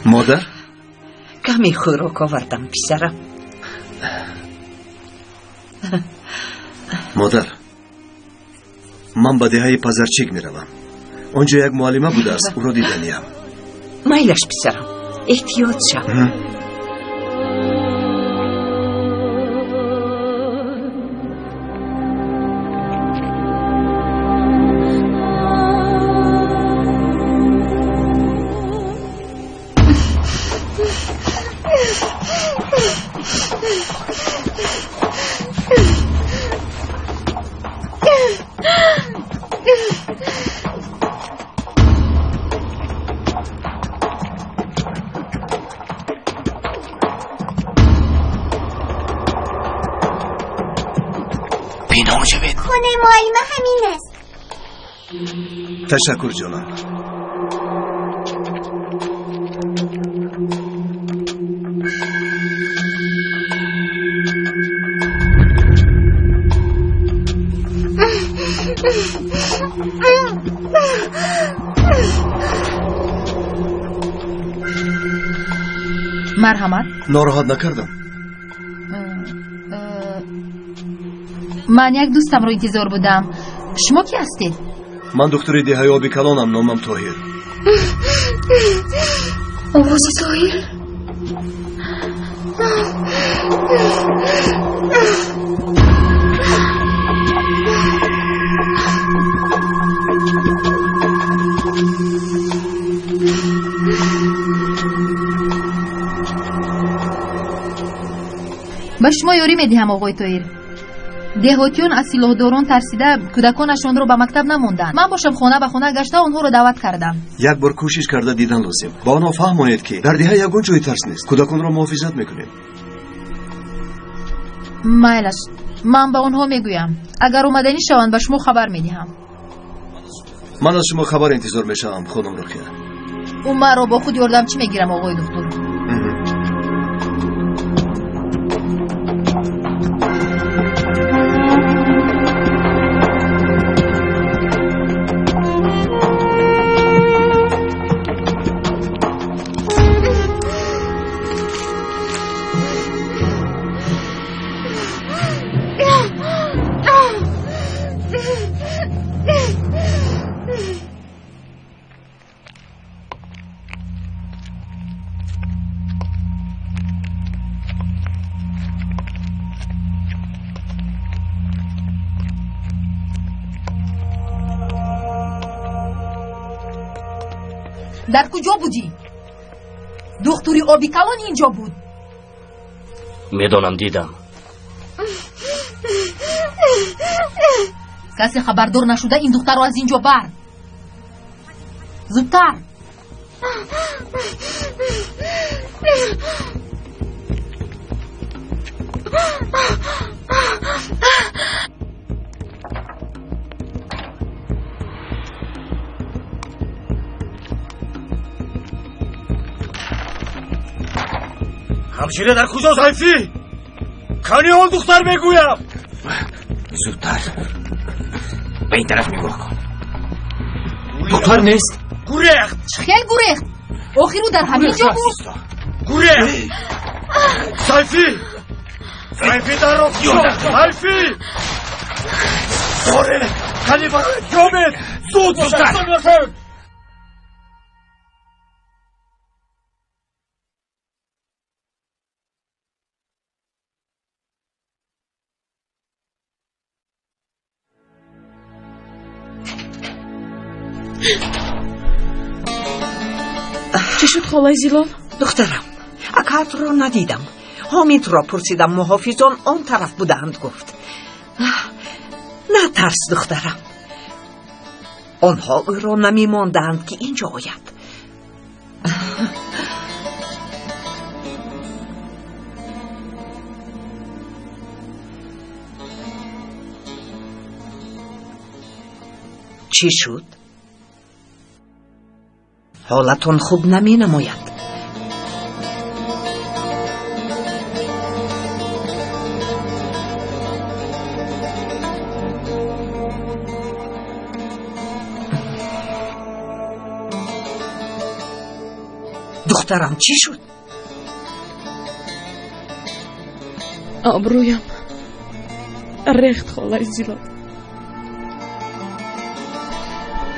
مادر؟ کمی خوراک آوردم پسرم. مادر، من به دهه پزرچیک میروم. آنجا یک معلمه بوده است، او را دیدنیم. میلش پسرم، احتیاط شو. خونه معلمه همین است. تشکر جانم. مرحمت. ناراحت نکردم. من یک دوستم رو انتظار بودم. شما کی هستید؟ من دکتر دههای آبی کلانم. نامم طاهر. آواز طاهر؟ به شما یاری میدهم آقای طاهر. دهاتیون از سلاحداران ترسیده کودکانشان رو به مکتب نموندن. من باشم خانه به خانه گشته اونها رو دعوت کردم. یک بار کوشش کرده دیدن لازم. با آنها فهمانید که در دهه یگون جای ترس نیست. کودکان را محافظت میکنیم. مایلش من به اونها میگویم اگر اومدنی شوند به شما خبر میدهم. من از شما خبر انتظار میشم خانم رقیه. اون من رو با خود یاردم چی میگیرم آقای دکتر؟ در کجا بودی؟ دکتری آبی کلان اینجا بود. میدانم دیدم. کسی خبردار نشده این دختر رو از اینجا بر. زودتر. همشیره در کجاست حیفی؟ کنی حال دختر بگویم. زودتر به این طرف نگاه کن. دختر نیست. گورخت. خیلی گورخت. آخر او در همین جا بود. گورخت. سایفی در را کن. سایفی داره کنی برای جامد. زود دختر. چی شد خالای زیلال؟ دخترم اکات را ندیدم. حامید را پرسیدم محافظان آن طرف بودند. گفت نه ترس دخترم. آنها او را نمی ماندند که اینجا آید. چی شد؟ حالتون خوب نمی نماید. دخترم چی شد؟ آبرویم ریخت خالای زیلال.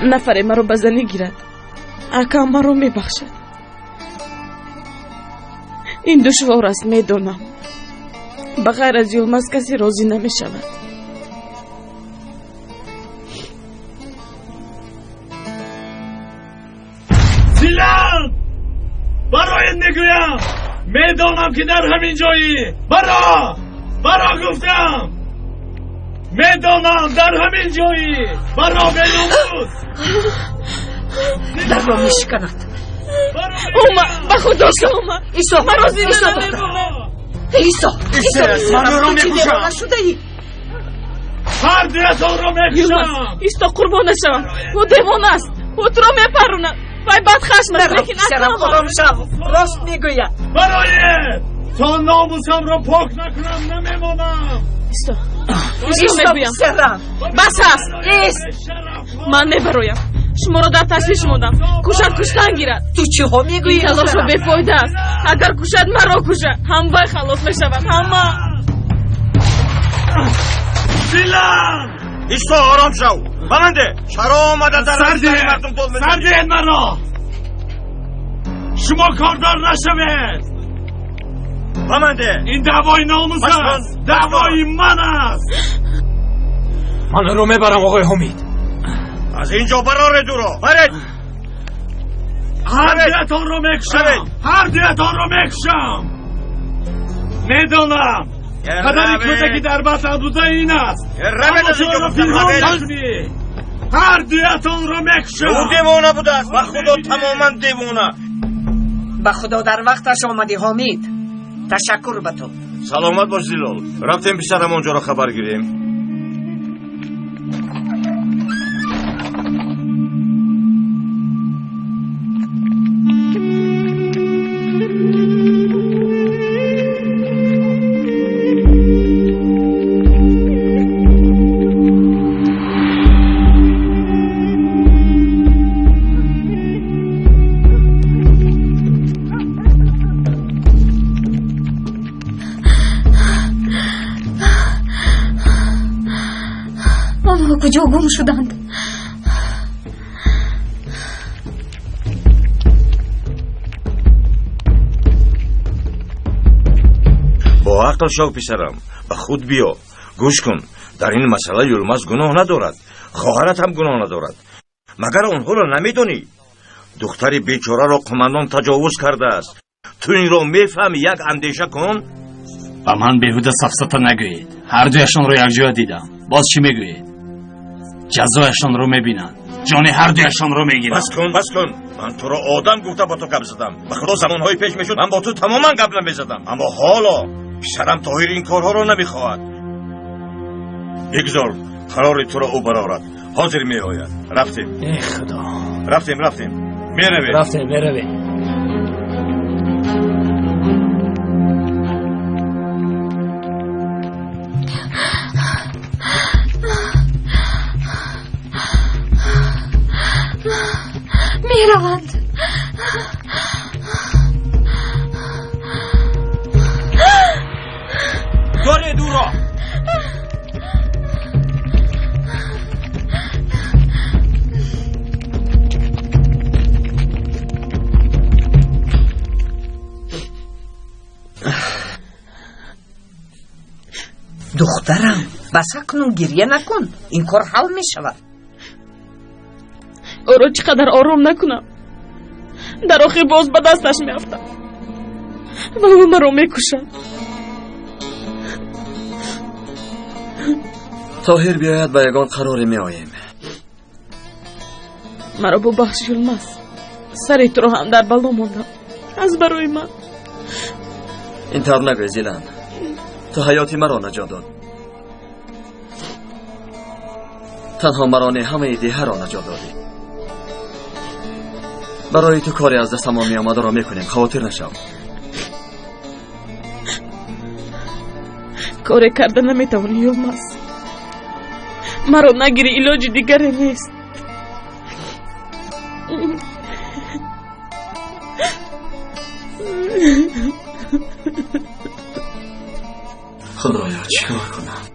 نفر مرا بزنی گیرد. اکا مرا میبخشد. این دشوار است میدانم. بغیر از یلماز کسی راضی نمیشود. زیلال برای نگویم میدانم که در همین جایی. برا گفتم میدانم در همین جایی. برا بیاموز در را میشکند. اوما به خدا اوما ایسا مرا زیده ایسا من رو میکشم. هر دیتان را میکشم. ایستا قربانشم. او دیوان است. او تو را میپروند. وای بدخشم است. لیکن سرم خودم شم. راست میگوید. برای تا ناموسم را پاک نکنم نمیمانم. ایستا میگویم بس است من نبرویم شما را در تشویش موندم کشد کشتن گیرد تو چی ها میگویی؟ تلاش را بیفایده است اگر کشد مرا کشد همه خلاص میشود همه دیلان ایستا آرام شو بمنده چرا آمده در رفتن مردم دل میزنی سردید من را شما کاردار نشوید بمنده این دعوای ناموس است دعوای من است من رو میبرم آقای حمید از اینجا براره دورا برید هر دیتان رو میکشم هر دیتان رو میکشم میدانم قدری کودکی در بطن بوده این است اما شما رو پنهان نکنی هر دیتان رو میکشم او دیوانه بوده است و خدا تماما دیوانه به خدا در وقتش آمدی حمید تشکر به تو سلامت باش زیلال رفتیم پسرم اونجا را خبر گیریم کجا گم شدند؟ با عقل شو پسرم به خود بیا گوش کن در این مسئله یلماز گناه ندارد خواهرت هم گناه ندارد مگر آنها را نمیدانی دختری بیچاره را قماندان تجاوز کرده است تو این را میفهمی یک اندیشه کن با من بیهوده سفسطه نگویید هر دویشان را یک جا دیدم باز چی میگویید جزایشان رو میبینند جان هر دویشان رو میگیرند بس کن من تو را آدم گفته با تو گپ زدم به خدا زمانهای پیش میشد من با تو تماما گپ نمیزدم اما حالا پسرم طاهر این کارها را نمیخواهد بگذار قرار تو را او برآورد حاضر میآید رفتیم ای خدا رفتیم میرویم میروند داره دورا دخترم بس اکنون گریه نکن این کار حل می شود او را چقدر آرام نکنم در آخر باز به دستش می افتم و او مرا می کشم طاهر بیاید به یگان قراری می آییم مرا ببخش یلماز سر تو را هم در بلا ماندم از برای من این طور نگوی زیلان تو حیاتی مرا نجات داد تنها مرا نه همه دیه را نجات دادی برای تو کاری از دست ما می آمده را میکنیم خاطر نشو کاری کرده نمیتوانی یلماز مرا نگیری علاج دیگری نیست خدایا چیکار کنم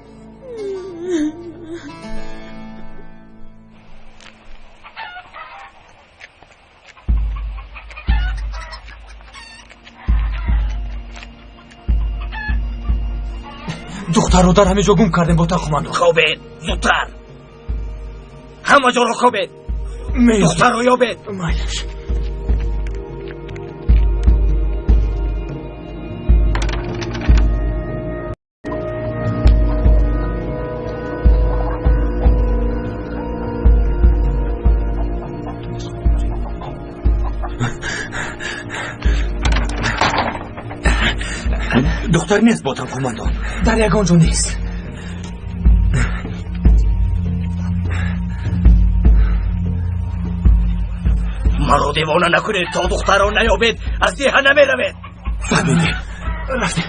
دختر رو در همه جا گم کردیم با تخماندو خوابید زودتر همه جا رو خوابید دختر رو یابید مایلش دختر نیست با تنکومندان در یگانجا نیست مرا دیوانه نکنید تا دختر را نیابید از دیه نمیروید فهمیدیم رفتیم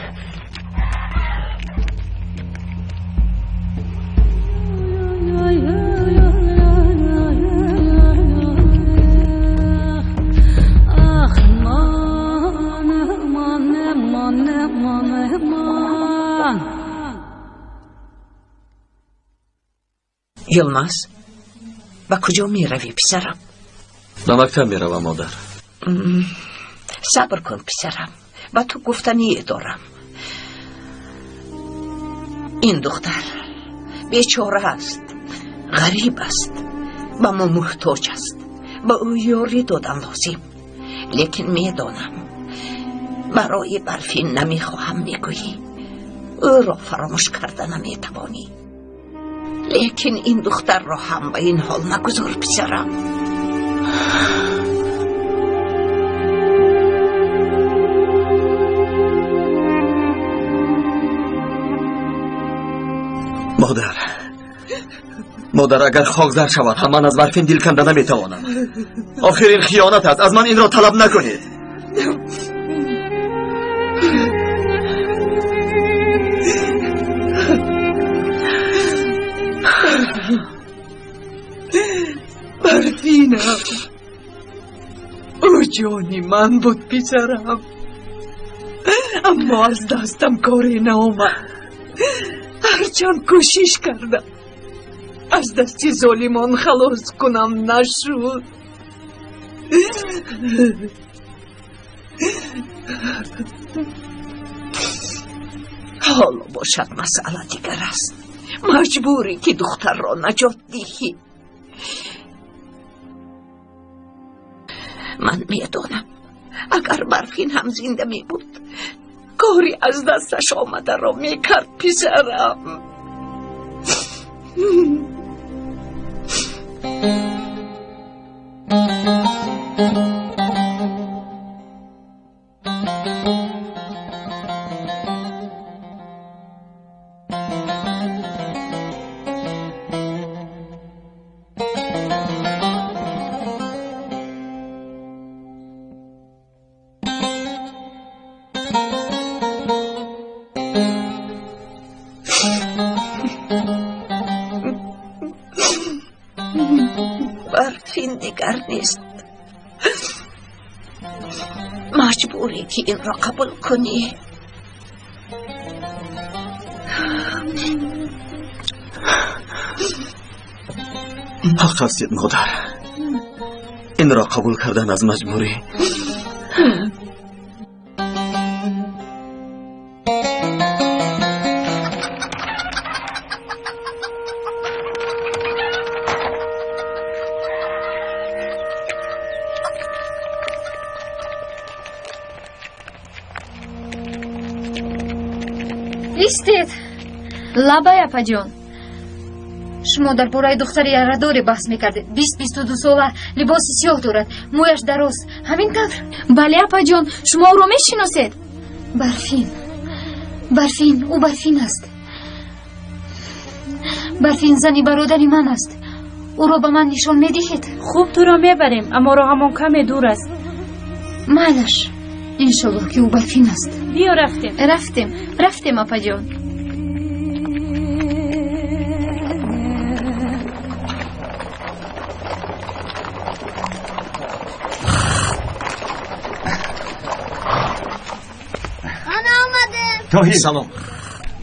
یلماز با کجا می روی پسرم؟ به مکتب می روم مادر. صبر کن پسرم، با تو گفتنی دارم. این دختر بیچاره است، غریب است، با ما محتاج است. با او یاری دادن لازم، لیکن میدانم برای برفین نمیخواهم میگویی، او را فراموش کرده نمیتوانی. لیکن این دختر را هم به این حال نگذار پسرم. مادر اگر خاکزر شود هم من از برفین دل کنده نمیتوانم. آخر این خیانت است، از من این را طلب نکنید. برفینم، او جانی من بود پسرم، اما از دستم کاری نآمد. هرچند کوشش کردم از دست ظالمان خلاص کنم نشد. حالا باشد مسئله دیگر است، مجبوری که دختر را نجات دهی. من میدانم اگر برفین هم زنده می بود کاری از دستش آمده را می کرد پسرم. برفین دیگر نیست، مجبوری که این را قبول کنی. حق هستید مادر، این را قبول کردن از مجبوری. ایستید. لابای اپا جان، شما در باره دختر یارادوری بحث میکردید. 20-22 ساله، لباس سیاه دارد، مویش دراست، همینطور؟ بله اپا جان، شما او را میشناسید؟ برفین، او برفین است. برفین زنی برادری من است. او را به من نشان میدهید؟ خوب تو را میبریم، اما راه همون کم دور است. مالش، انشالله که او برفین است. بیا رفتیم اپا جان. توهی سلام.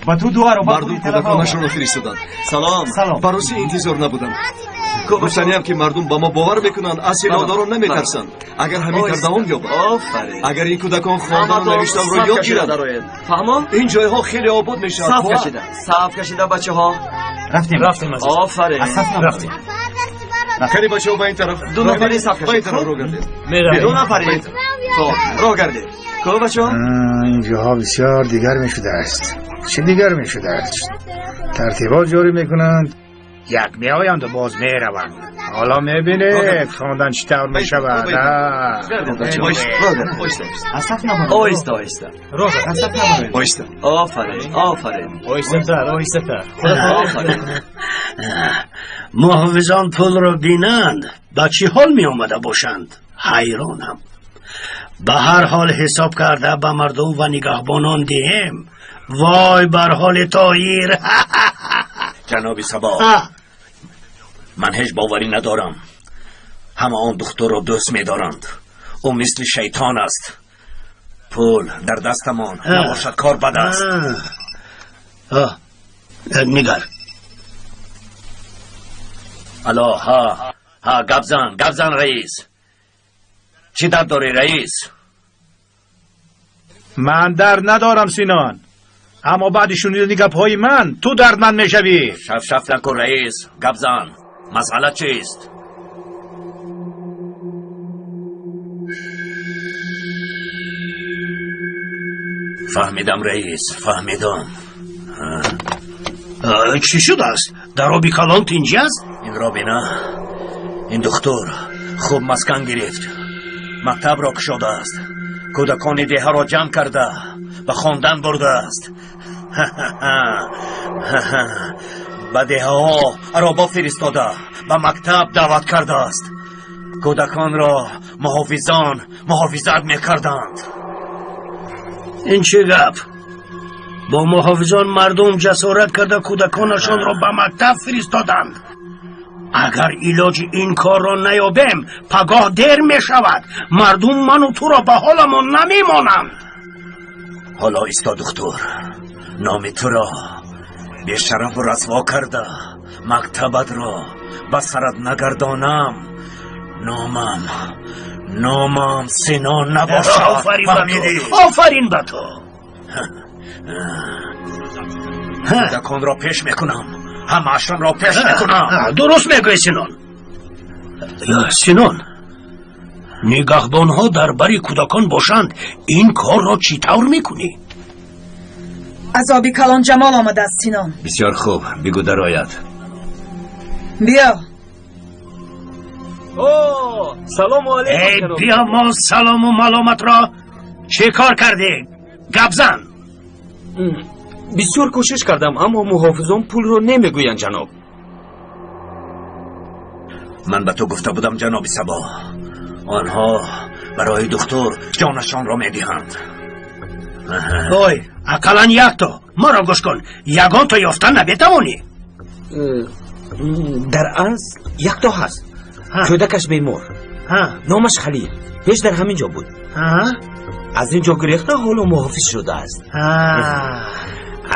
با تو دعا رو مردم کودکانشون رو فرستادن. سلام. برای انتظار نبودم. گفتنیم که مردم با ما باور میکنن، از سیلاداران نمیترسن. اگر همین در دوام یابد، اگر این کودکان خواندن و نوشتن رو یاد گیرن، فهمم؟ این جایها خیلی آباد میشه. صاف کشیده بچه ها. رفتیم آفرین. رفتیم. خیلی بچه ها با این طرف. دو نفری صاف کشید. با این طرف رو گردید. دو نفری. رو گردید. کو بچه ها؟ اینجاها بسیار دیگر میشده است. چه دیگر میشده است؟ ترتیبات جاری میکنند، یک میآیند و باز میروند. حالا میبینید خواندن چطور میشود. آهسته. آفرین. محافظان پل را بینند با چی حال می آمده باشند؟ حیرانم. به هر حال حساب کرده به مردم و نگهبانان دهیم. وای بر حال طاهر. جناب صبا، من هیچ باوری ندارم. همه آن دختر را دوست می دارند. او مثل شیطان است. پول در دستمان نباشد کار بد است. نگر، الو ها گبزن رئیس. چی درد داری رئیس؟ من درد ندارم سینان، اما بعد شنیدن گپ‌های من تو دردمند میشوی. شف نکن رئیس. گبزن، مسئله چیست؟ فهمیدم رئیس، فهمیدم. چی شده است؟ در آبی کلانت اینجاست؟ این رابی نه، این دختر خوب مسکن گرفت، مکتب را کشاده است، کودکان دیه را جمع کرده به خواندن برده است. به دیه ها عربا فرستاده به مکتب دعوت کرده است. کودکان را محافظت میکردند. این چه گپ؟ با محافظان مردم جسارت کرده کودکانشان را به مکتب فرستادند. اگر علاج این کار را نیابیم پگاه دیر می شود. مردم من و تو را به حالمان نمی مانند. حالا ایستا دختر، نام تو را به شرف رسوا کرده مکتبت را به سرت نگردانم. نامم سینان نباشد. آفرین به تو. کودکان را پیش میکنم، همه‌شان را پیش میکنم. درست میگوی سینان. نگهبان ها در بری کودکان باشند، این کار را چی طور میکنی؟ از آبی کلان جمال آمده است سینان. بسیار خوب، بگو در آید. بیا. سلام علیکم. بیا ما سلام و ملامت را چه کار کرده؟ گبزن. بسیار کوشش کردم اما محافظان پول رو نمیگویند جناب. من به تو گفته بودم جناب صبا، آنها برای دختر جانشان را میدهند. اوی اقلا یک تا ما را گوش کن، یگان تا یافتن نبیتوانی. در اصل یک تا هست، کودکش بیمار، نامش خلیل، پیش در همین جا بود. از اینجا گریخته حالا محافظ شده است.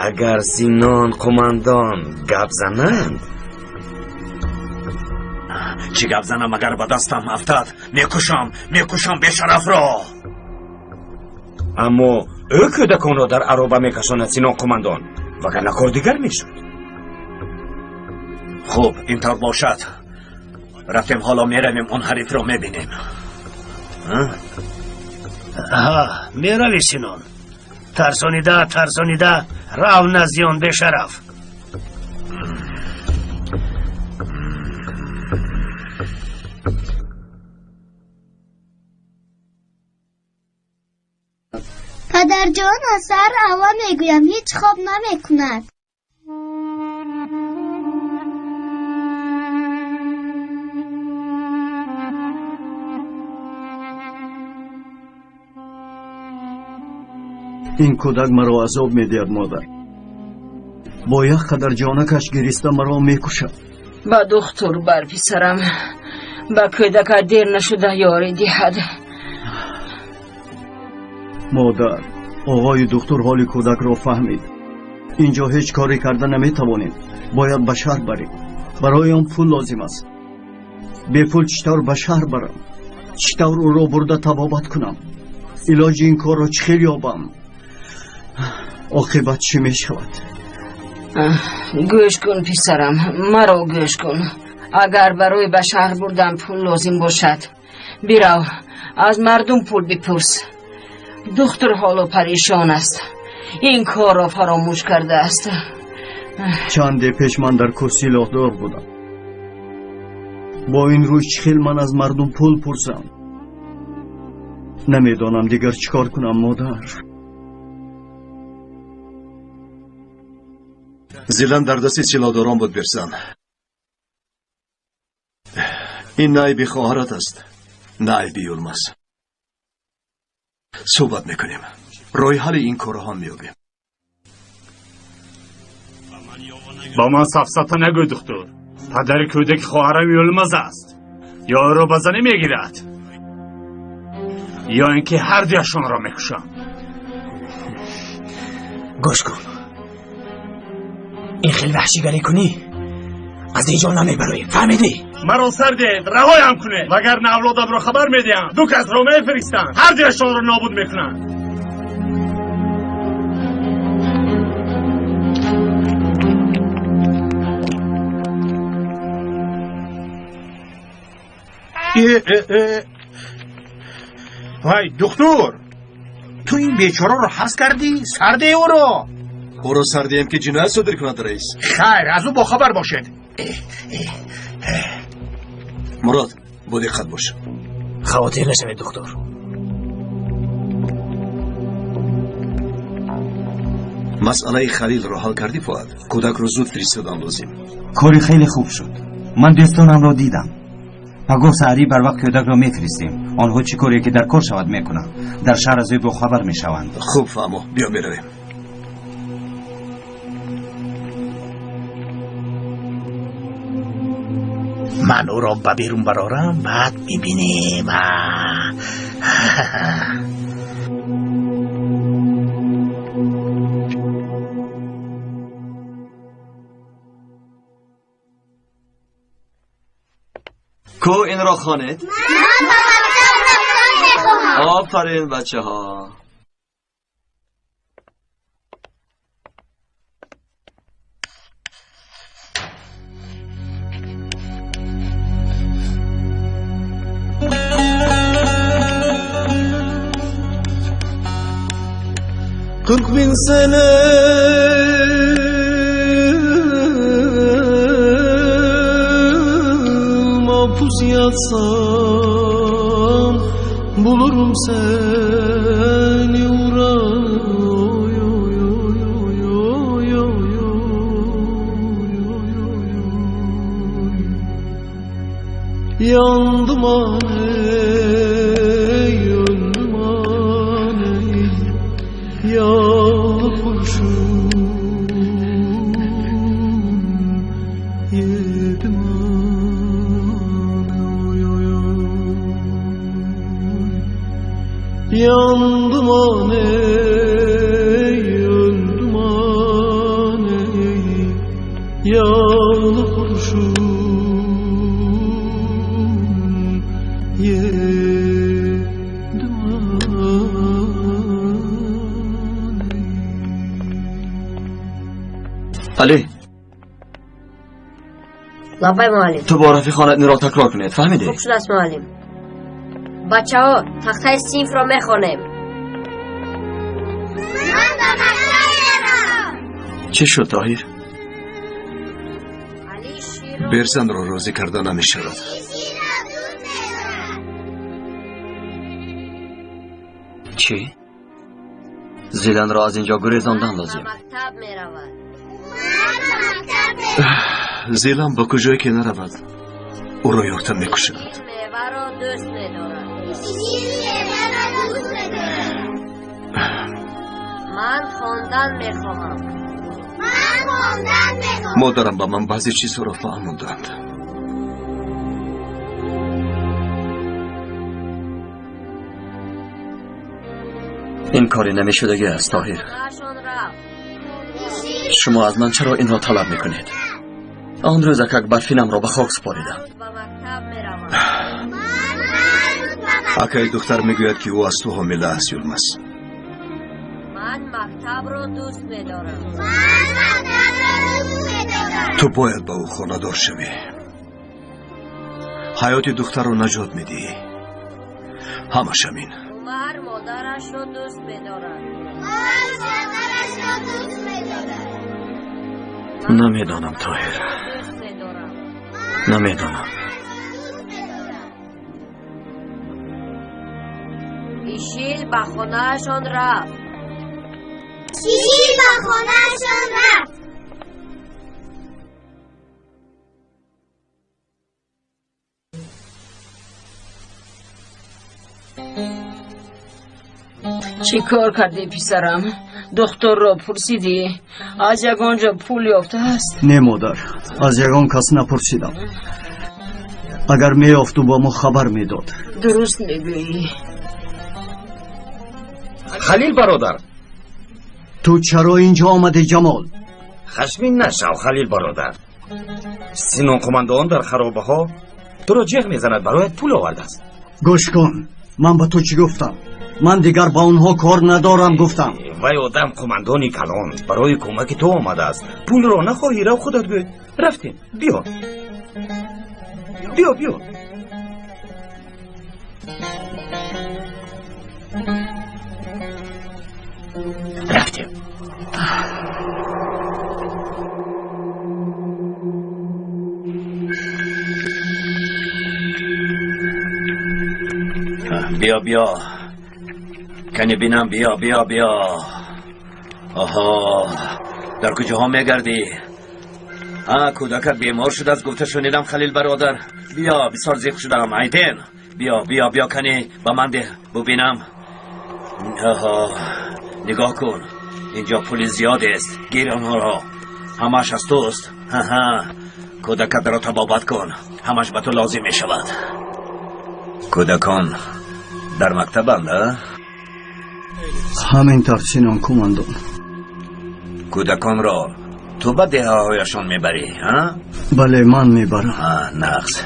اگر سینان قماندان گپ زنند. چی گپ زنم؟ اگر به دستم افتد میکشم بیشرف را. اما او کودکان را در عربه میکشاند سینان قماندان، وگرنه کار دیگر میشد. خوب اینطور باشد، رفتیم حالا میرویم اون حریف را میبینیم. میروی سینان. ترسانیده رو نزیان به شرف. پدر جان از سر اول میگویم هیچ خواب نمیکند. این کودک مرا عذاب میدهد مادر. با یک قدر جانکش گریسته مرا میکشد. با دختر بر پسرم، با کودک دیر نشده یاری دهد. مادر، آقای دکتر حال کودک را فهمید. اینجا هیچ کاری کرده نمیتوانیم. باید به شهر بریم. برای آن پول لازم است. به پول چطور به شهر برم؟ چطور او را برده طبابت کنم؟ علاج این کار را چخیل یابم؟ عاقبت چی می شود؟ گوش کن پسرم، مرا گوش کن. اگر برای به شهر بردن پول لازم باشد، برو از مردم پول بپرس. دختر حالا پریشان است، این کار را فراموش کرده است. چند پیش من در کرسی لاغدار بودم. با این روی چخیل من از مردم پول پرسم؟ نمیدانم دیگر چیکار کنم مادر. زیلن در دستی سیلاداران بود برسن. این نایبی خواهرت است، نایبی یولماز. صحبت میکنیم، رای حل این کارها میابیم. با من سفسطه نگو دکتر. پدر کودک خواهرم یولماز است. یا او را بزنی میگیرد یا اینکه هر دویشان را میکشم. گوش کن، این خیلی وحشیگری کنی از اینجا نمیبرویم. فهمیدی؟ مرا سر دید رهایم کنه وگرنه اولادم را خبر میدیم دو کس را میفرستن هر جایشان را نابود میکنن. وای دکتر تو این بیچاره رو حبس کردی؟ سرده او رو سردیم که جنایت صادر کند رئیس. خیر از او با خبر باشد. مراد با دقت باش. خواطر نشوید دکتر. مسئله خلیل رو حل کردی فؤاد؟ کودک رو زود فرستادن لازم. کاری خیلی خوب شد. من دوستانم را دیدم. پگاه سحری بر وقت کودک را میفرستیم. آنها چی کاری که در کار شود میکنند. در شهر از با خبر میشوند. خوب فهمو. بیا میرویم. من او را به بیرون برارم بعد میبینیم. کو این را خواند؟ آفرین بچه ها. Kırk bin sene mahpus yatsam bulurum seni yandım aney öldüm aney yağlı kurşun yedim yandım aney öldüm aney yağlı kurşun yedim علی لابای معلم تو با رفیقانت را تکرار کنید فهمیدی؟ خوب شد است معلم بچه ها تخته صنف را میخوانیم چه شد طاهر؟ برزن را راضی کردن نمیشود. چی؟ زیلن را از اینجا گریزاندن لازم. مکتب میرود زیلن با کجایی که نرود او را یارتن میکشند. میوه را دوست میدارد من خواندن میخواهم مادرم با من بعضی چیزها را فهموندند. این کاری نمیشدگی است طاهر. شما از من چرا این را طلب میکنید؟ آن روز که برفینم را به خاک سپاریدم. اکای دختر میگوید که او از تو حامله است یلمس. من مکتب را دوست میدارم تو باید با او خانه‌دار شوی. حیات دختر رو نجات میدی. همش همین. عمر مادرش را دوست میدارد نمیدانم طاهر نمیدانم. ایشیل به خانهشان رفت چی کار کردی پسرم؟ دکتر را پرسیدی؟ از یگانجا پول یافته است؟ نه مادر از یگان کس نپرسیدم. اگر میافت و با ما خبر میداد. درست میگویی. خلیل برادر تو چرا اینجا آمده جمال؟ خشمین نشو خلیل برادر. سینون قماندان در خرابه ها تو را جیغ میزند برایت پول آورده است. گوش کن، من به تو چی گفتم؟ من دیگر با اونها کار ندارم گفتم. وای آدم قماندانی کلان برای کمک تو آمده است. پول را نخواهی رو خودت گوید. رفتیم. بیا رفتیم. بیا کنی بینم. بیا آها در کجاها میگردی؟ کودکت بیمار شده از گفته شنیدم خلیل برادر. بیا بسیار زیق شدم عیدین. بیا کنی با من ده ببینم. آها نگاه کن اینجا پول زیاد است. گیر آنها را همش از توست. کودکت را تبابت کن همش به تو لازم می شود. کودکان در مکتبند؟ همین ترسینم کماندان. کودکان را تو به دهه هایشان میبری؟ بله من میبرم. نقص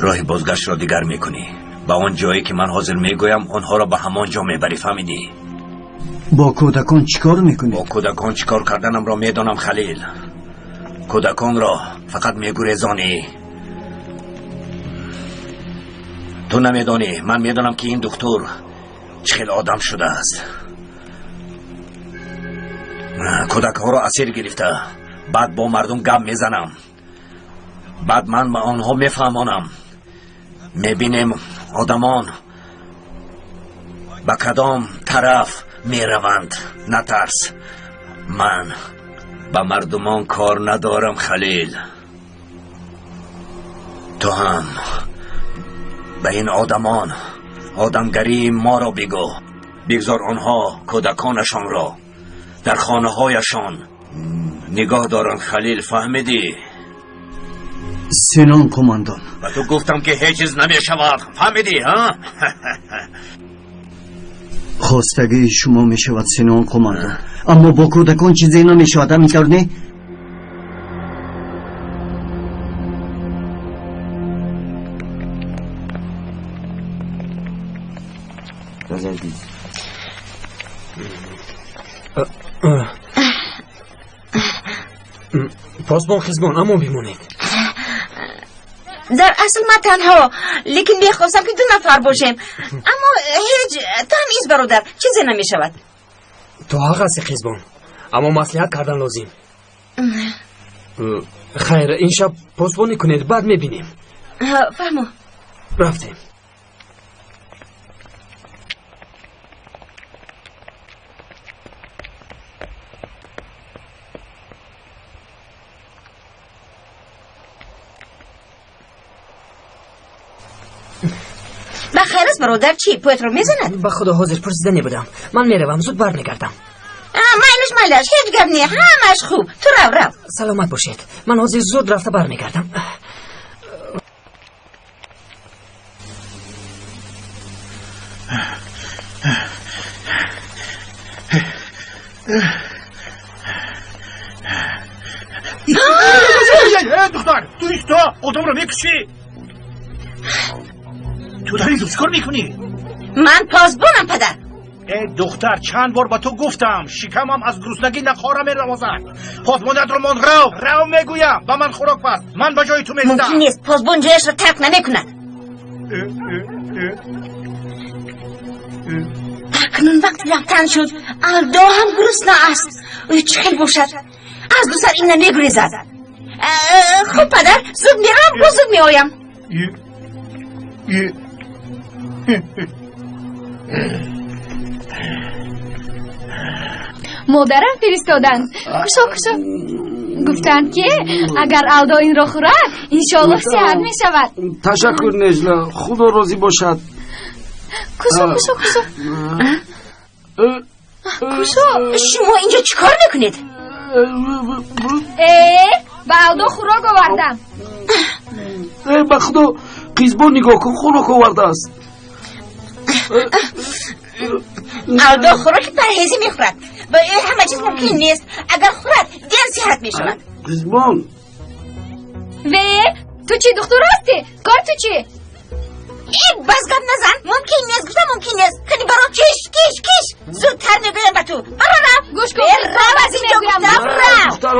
راه بازگشت را دیگر میکنی. با آن جایی که من حاضر میگویم آنها را به همان جا میبری. فهمیدی؟ با کودکان چیکار میکنی؟ با کودکان چیکار کردنم را میدانم خلیل. کودکان را فقط میگریزانی. تو نمیدانی من میدانم که این دکتر چه خیلی آدم شده است. کودک ها را اسیر گرفته بعد با مردم گپ میزنم. بعد من به آنها میفهمانم. میبینیم آدمان به کدام طرف میروند. نترس من به مردمان کار ندارم خلیل. تو هم به این آدمگری ما را بگو. بگذار آنها کودکانشان را در خانه هایشان نگاه دارن خلیل. فهمیدی؟ سینان کماندان. و تو گفتم که هیچ چیز نمی شود. فهمیدی خواستگی شما می شود سینان کماندان، اما با کودکان چیزی نمی شود. همین کردنی؟ پاسبان خیزبان اما بمونید. در اصل ما تنها لیکن میخواستم که 2 نفر باشیم. اما هیچ تمیز برادر چیزی نمی شود. تو حق هستی خیزبان اما مصلحت کردن لازم. خیر این شب پاسبانی کنید بعد میبینیم. فهمو. رفتیم. بخیر است برادر. چی پویت رو میزند؟ به خدا حاضر پرسیدنی بودم. من میروم زود بر میگردم. مایلش هیچ گپ نی. همش خوب. تو رو سلامت باشید. من حاضر زود رفته بر میگردم. دختر تو ایستا اتوم رو میکشی. تو داری چیکار میکنی؟ من پاسبانم پدر. دختر چند بار با تو گفتم شکمم از گرسنگی نخواره میروازد. پاسبانت رو من رو میگویم با من خوراک پس. من به جای تو میستم. ممکن نیست پاسبان جایش رو ترک نمیکند. اکنون وقت رفتن شد. الدا هم گرسنه است. چه خیلی باشد از دو سر این نمیگریزد. خب پدر زود میرم و زود میآیم. مادرم فرستادند. کشو گفتند که اگر الدا این را خورد انشالله صحت می شود. تشکر نجلا، خدا راضی باشد. کشو شما اینجا چیکار میکنید؟ به الدا خوراک آوردم. به خدا قیزبان نگاه کن خوراک آورده است. الدا خوراک پرهیزی میخورد. با همه چیز ممکن نیست. اگر خورد دیر صحت میشود. قیزبان وی تو چی دختر هستی؟ کار تو چی؟ این بازگم نزن. ممکن نیست گفتم ممکن نیست. کنی برام کش زودتر میگویم به تو. برام گوش کن. برام از اینجا گفتم.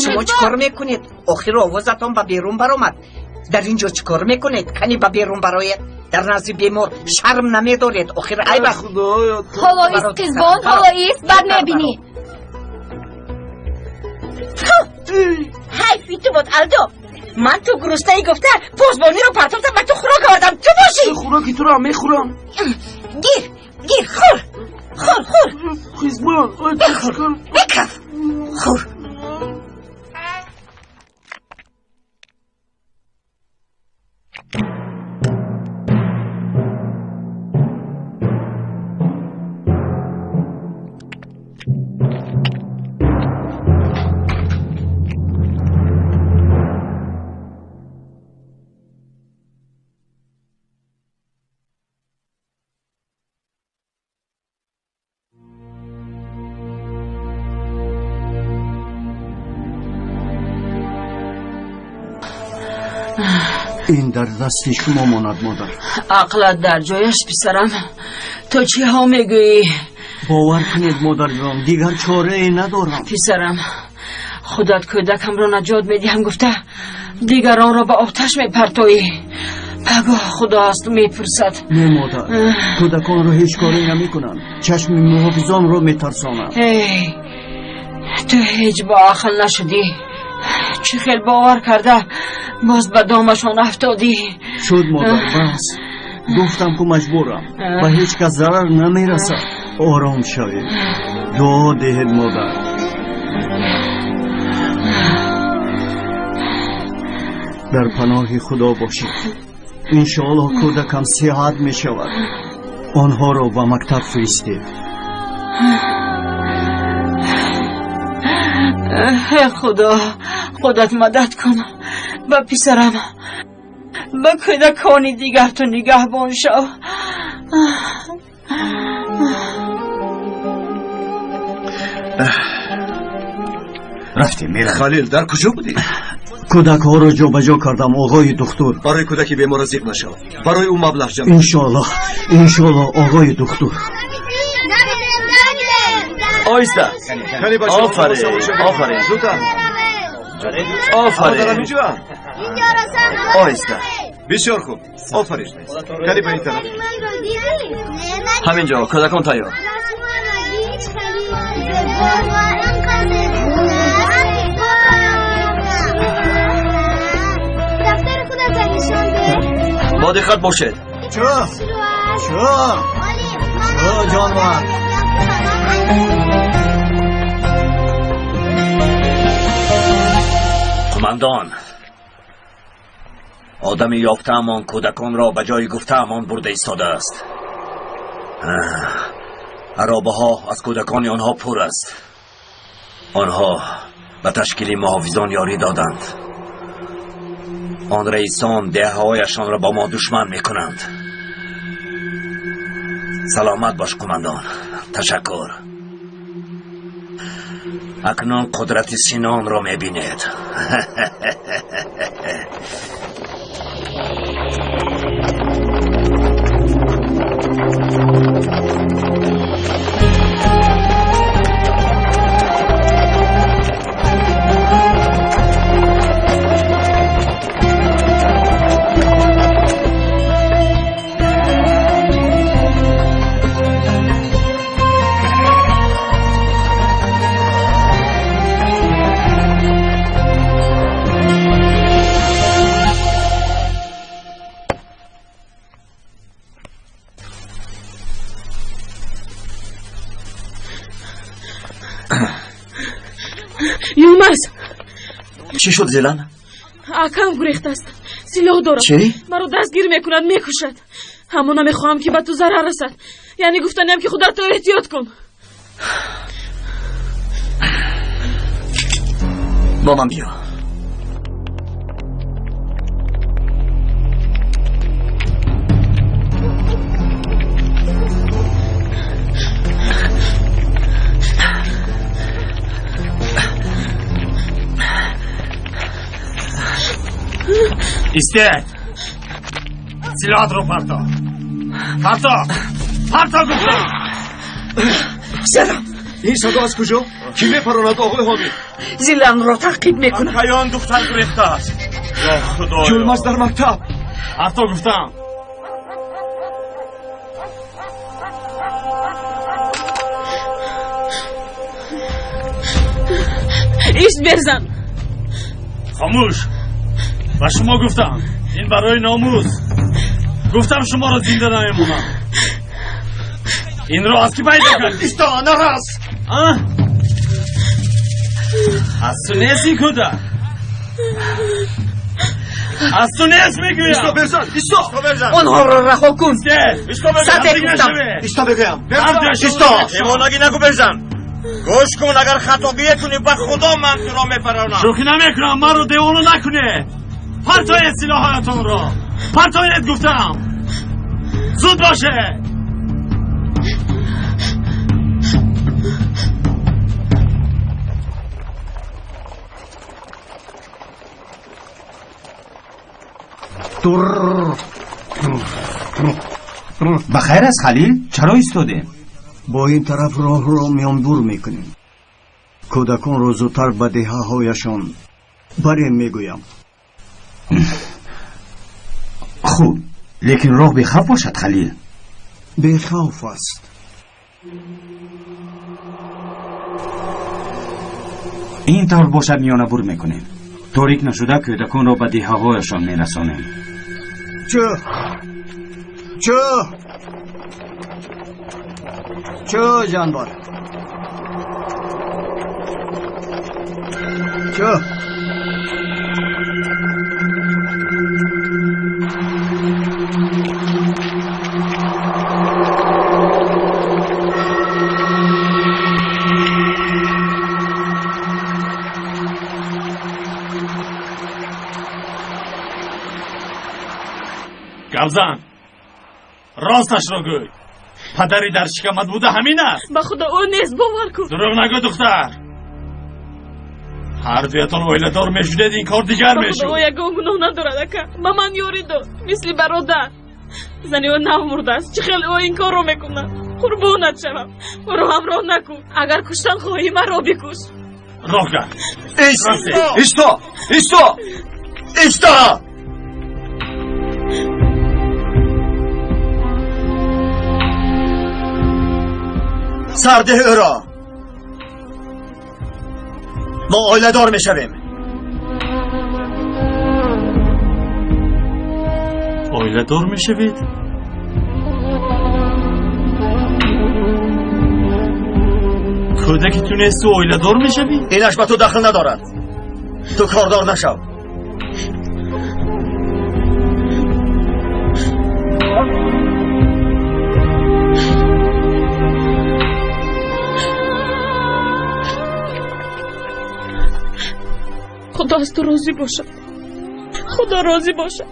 شما چی کار میکنید؟ آخر آوازتون با بیرون برامد. در اینجا چی کار میکنید؟ کنی با بیرون براید در نزد بیمار شرم نمیدارید. آخر ای بخ حالا ایست قزبان، حالا ایست بعد میبینی. حیفی تو بود الدو. من تو گرسنه‌ای گفته پوزبانی رو پرتوفتم من تو خوراک آوردم تو باشی. خوراکی تو رو هم میخورم. گیر خور قزبان بکف خور. این در دست شما ماند مادر. عقلت در جایش پسرم. تو چی ها میگویی؟ باور کنید مادر جان دیگر چاره ای ندارم. پسرم خودت کودکم را نجات میدیم گفته دیگران را به آتش میپرتویی. پگاه خدا است میپرسد. نه مادر کودکان را هیچ کاری نمی کنند. چشم محافظان را میترسانند. تو هیچ با عقل نشدی. چه خیل باور کرده باز به دامشان افتادی. شد مادر بس گفتم که مجبورم به هیچ کس ضرر نمیرسد. آرام شوید دعا دهید مادر. در پناه خدا باشید. انشاءالله کودکم صحت می شود. آنها را به مکتب فرستید. خدا خودت مدد کن. با پسرم با کودکانی دیگر تو نگهبان شو. رفتیم میرم. خلیل در کجا بودی؟ کودک ها را جا بجا کردم آقای دکتر. برای کودکی بیمار زیر نشو. برای اون مبلغ جمع. انشالله آقای دکتر. آیسته آفرین زودم آفرین آیسته بسیار خوب آفرین. کلی به این طرف همینجا کودکان تیار. با دقت باشید. چو جانور قماندان آدمی یافته امان کودکان را به جای گفته امان برده ایستاده است. عرابه ها از کودکان آنها پر است. آنها به تشکیل محافظان یاری دادند. آن رئیسان دههایشان را با ما دشمن می کنند. سلامت باش قماندان. تشکر. اکنون قدرت سینان را می بینید. یومرز چی شد زیلان؟ اکم گریخته است. سلاح دارم. چی؟ مرا دستگیر میکند میکشد. اما نمیخواهم که به تو ضرر رسد. یعنی گفتنیم که خودت احتیاط کن. با من بیا. ایسته سلاحات رو پرتا گفتم. سلام. این صدا از کجا؟ کی میپراند آقای حامد؟ زیلان رو تعقیب میکنم. پیان دختر گریخته است. یا خدایا. جلمز در مکتب. پرتا گفتم. ایست برزن. خاموش. و شما گفتم این برای ناموس. گفتم شما را زنده نمیمونم. این را از کی پیدا کرد؟ ایستا نراست. از تو نیست این کودک. از تو نیست میگویم. ایستا برزن. آنها را رها کن. سطح گفتم. ایستا بگویم. ایستا حیواناگی نگو برزن. گوش کن اگر خطابیه کنی به خدا من تو را میپرانم. شوخی نمیکنم. من رو دیوانو نکنه. پرتاید سلاحاتون را. پرتاید گفتم. زود باشه. بخیر است خلیل؟ چرا ایستاده؟ با این طرف راه را میان دور میکنیم. کودکان را زودتر به دهه‌هایشان بریم میگویم. خوب، لیکن راه بیخوف باشد خلیل. بیخوف است. این طور باشد میانه بور میکنیم. تاریک نشده کودکان را به دهه‌هایشان میرسانیم. چه جانبار چه گوزن راستش را گوی. پدری در شکمت بوده همین است. به خدا او نیست باور کن. دروغ نگو دختر. هر دویتان اویله دار میشودید این کار دیگر میشود. به خدا او یکان گناه ندارد اکا. به من یاری داد مثل برادر. زنی او نمرده است. چه خیلی او این کار رو میکنه. قربانت شوم. او رو همراه نکن. اگر کشتن خواهی من را بکش. راه کرد. ایستا سرده او را. ما آیله دار می شویم. آیله دار می شوید؟ کودکی تونستی آیله دار می شوید؟ اینش به تو دخل ندارد. تو کاردار نشو. خدا از تو راضی باشد. خدا راضی باشد.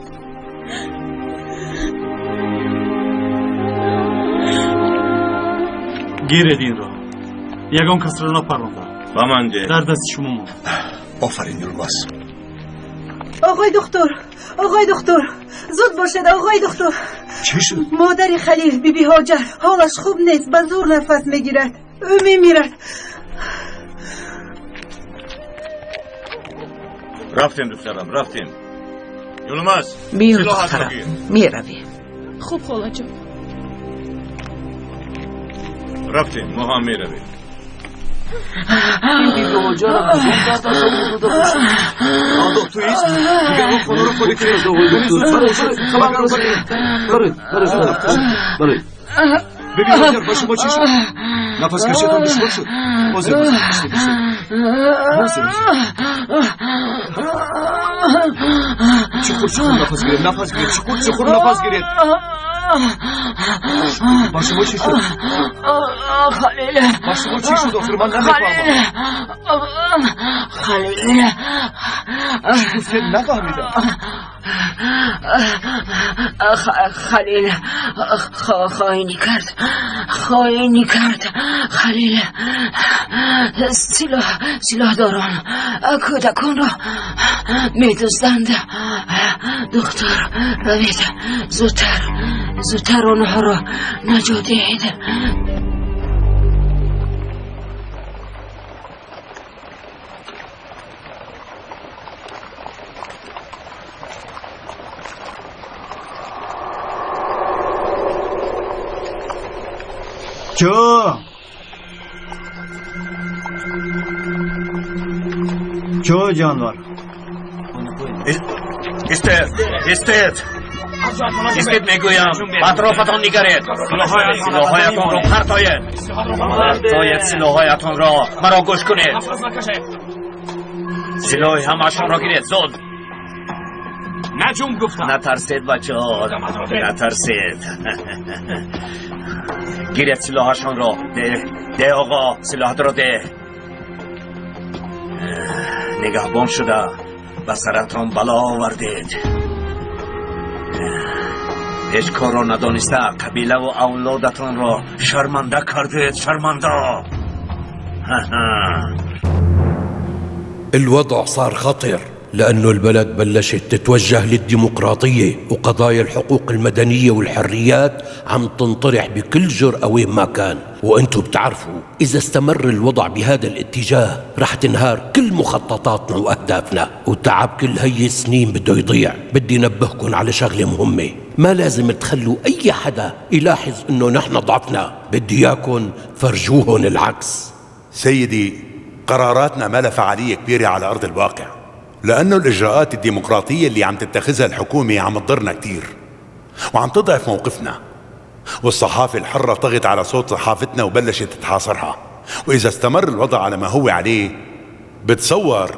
گیرید این را. یگان کس را نپرانده. با من ده. در دست شما ما. آفرین یلمز. آقای دکتر زود باشد آقای دکتر. چی شد؟ مادر خلیل بیبی هاجر حالش خوب نیست. به زور نفس میگیرد. او میمیرد. رفتیم دخترم رفتیم. یلمز بیا دخترم میرویم. خوب خاله جان. رفتیم ما هم میرویم. این بیبی هاجر هم دست از اون بوده باشد. آدم تو ایست دیگر اون خانه رو خودی کنید. بری زودتر خبر برید. بیبی هاجر با شما چی شد؟ نفس کشیدتان دشوار شد. بازه چخور نفس گیرید. چخور نفس گیرید. با شما چی شد؟ خلیل با شما چی شد آخر من نمیفهمم. خلیل چی گفتید نفهمیدم. خلیل خائنی کرد خلیل. سلاح داران کودکان را میدزدند دختر ببید زودتر اونها رو نجات دهید. چو جانور استید میگویم اطرافتان نگرید سلاحایتان را پرتایید سلاحایتان را مرا گوش کنید سلاح همشان را گیرید زود نجوم گفتم نترسید بچه ها نترسید گیرید سلاحشان را ده آقا سلاحت را ده نگهبان شده به سرتان بلا آوردید هیچ کار را ندانسته قبیله و اولادتان را شرمنده کردید شرمنده الوضع صار خطر لأنه البلد بلشت تتوجه للديمقراطية وقضايا الحقوق المدنية والحريات عم تنطرح بكل جرأة وين ما كان. وانتم بتعرفوا إذا استمر الوضع بهذا الاتجاه رح تنهار كل مخططاتنا وأهدافنا وتعب كل هي السنين بده يضيع. بدي نبهكم على شغلة مهمة، ما لازم تخلوا أي حدا يلاحظ إنه نحن ضعفنا، بدي إياكم فرجوهن العكس. سيدي قراراتنا ما لها فعالية كبيرة على أرض الواقع لأنه الإجراءات الديمقراطية اللي عم تتخذها الحكومة عم تضرنا كتير وعم تضعف موقفنا، والصحافة الحرة طغت على صوت صحافتنا وبلشت تحاصرها. وإذا استمر الوضع على ما هو عليه بتصور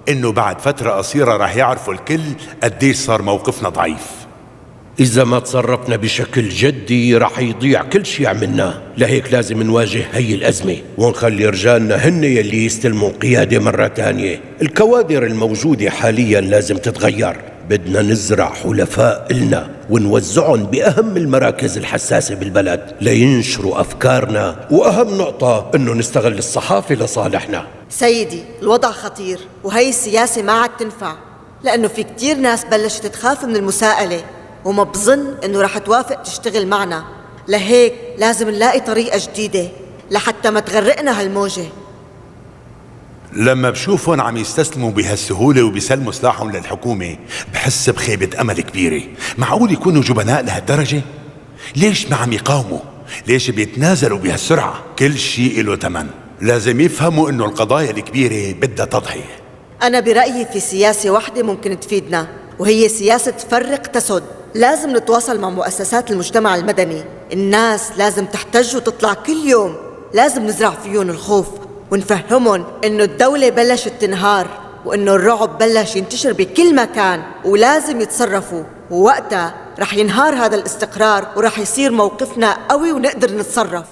إنه بعد فترة قصيرة رح يعرفوا الكل قديش صار موقفنا ضعيف. إذا ما تصرفنا بشكل جدي رح يضيع كل شيء عملناه، لهيك لازم نواجه هي الأزمة ونخلي رجالنا هن يلي يستلموا القيادة مرة تانية. الكوادر الموجودة حاليا لازم تتغير، بدنا نزرع حلفاء إلنا ونوزعهم بأهم المراكز الحساسة بالبلد لينشروا أفكارنا، وأهم نقطة إنه نستغل الصحافة لصالحنا. سيدي الوضع خطير وهي السياسة ما عاد تنفع لأنه في كتير ناس بلشت تخاف من المساءلة وما بظن انه رح توافق تشتغل معنا، لهيك لازم نلاقي طريقة جديدة لحتى ما تغرقنا هالموجة. لما بشوفهم عم يستسلموا بهالسهولة وبيسلموا سلاحهم للحكومة بحس بخيبة أمل كبيرة. معقول يكونوا جبناء لهالدرجة؟ ليش ما عم يقاوموا؟ ليش بيتنازلوا بهالسرعة؟ كل شيء له ثمن، لازم يفهموا انه القضايا الكبيرة بدها تضحية. أنا برأيي في سياسة واحدة ممكن تفيدنا وهي سياسة فرق تسد. لازم نتواصل مع مؤسسات المجتمع المدني، الناس لازم تحتج وتطلع كل يوم، لازم نزرع فيهم الخوف ونفهمهم انه الدولة بلشت تنهار وانه الرعب بلش ينتشر بكل مكان ولازم يتصرفوا، ووقتها رح ينهار هذا الاستقرار ورح يصير موقفنا قوي ونقدر نتصرف.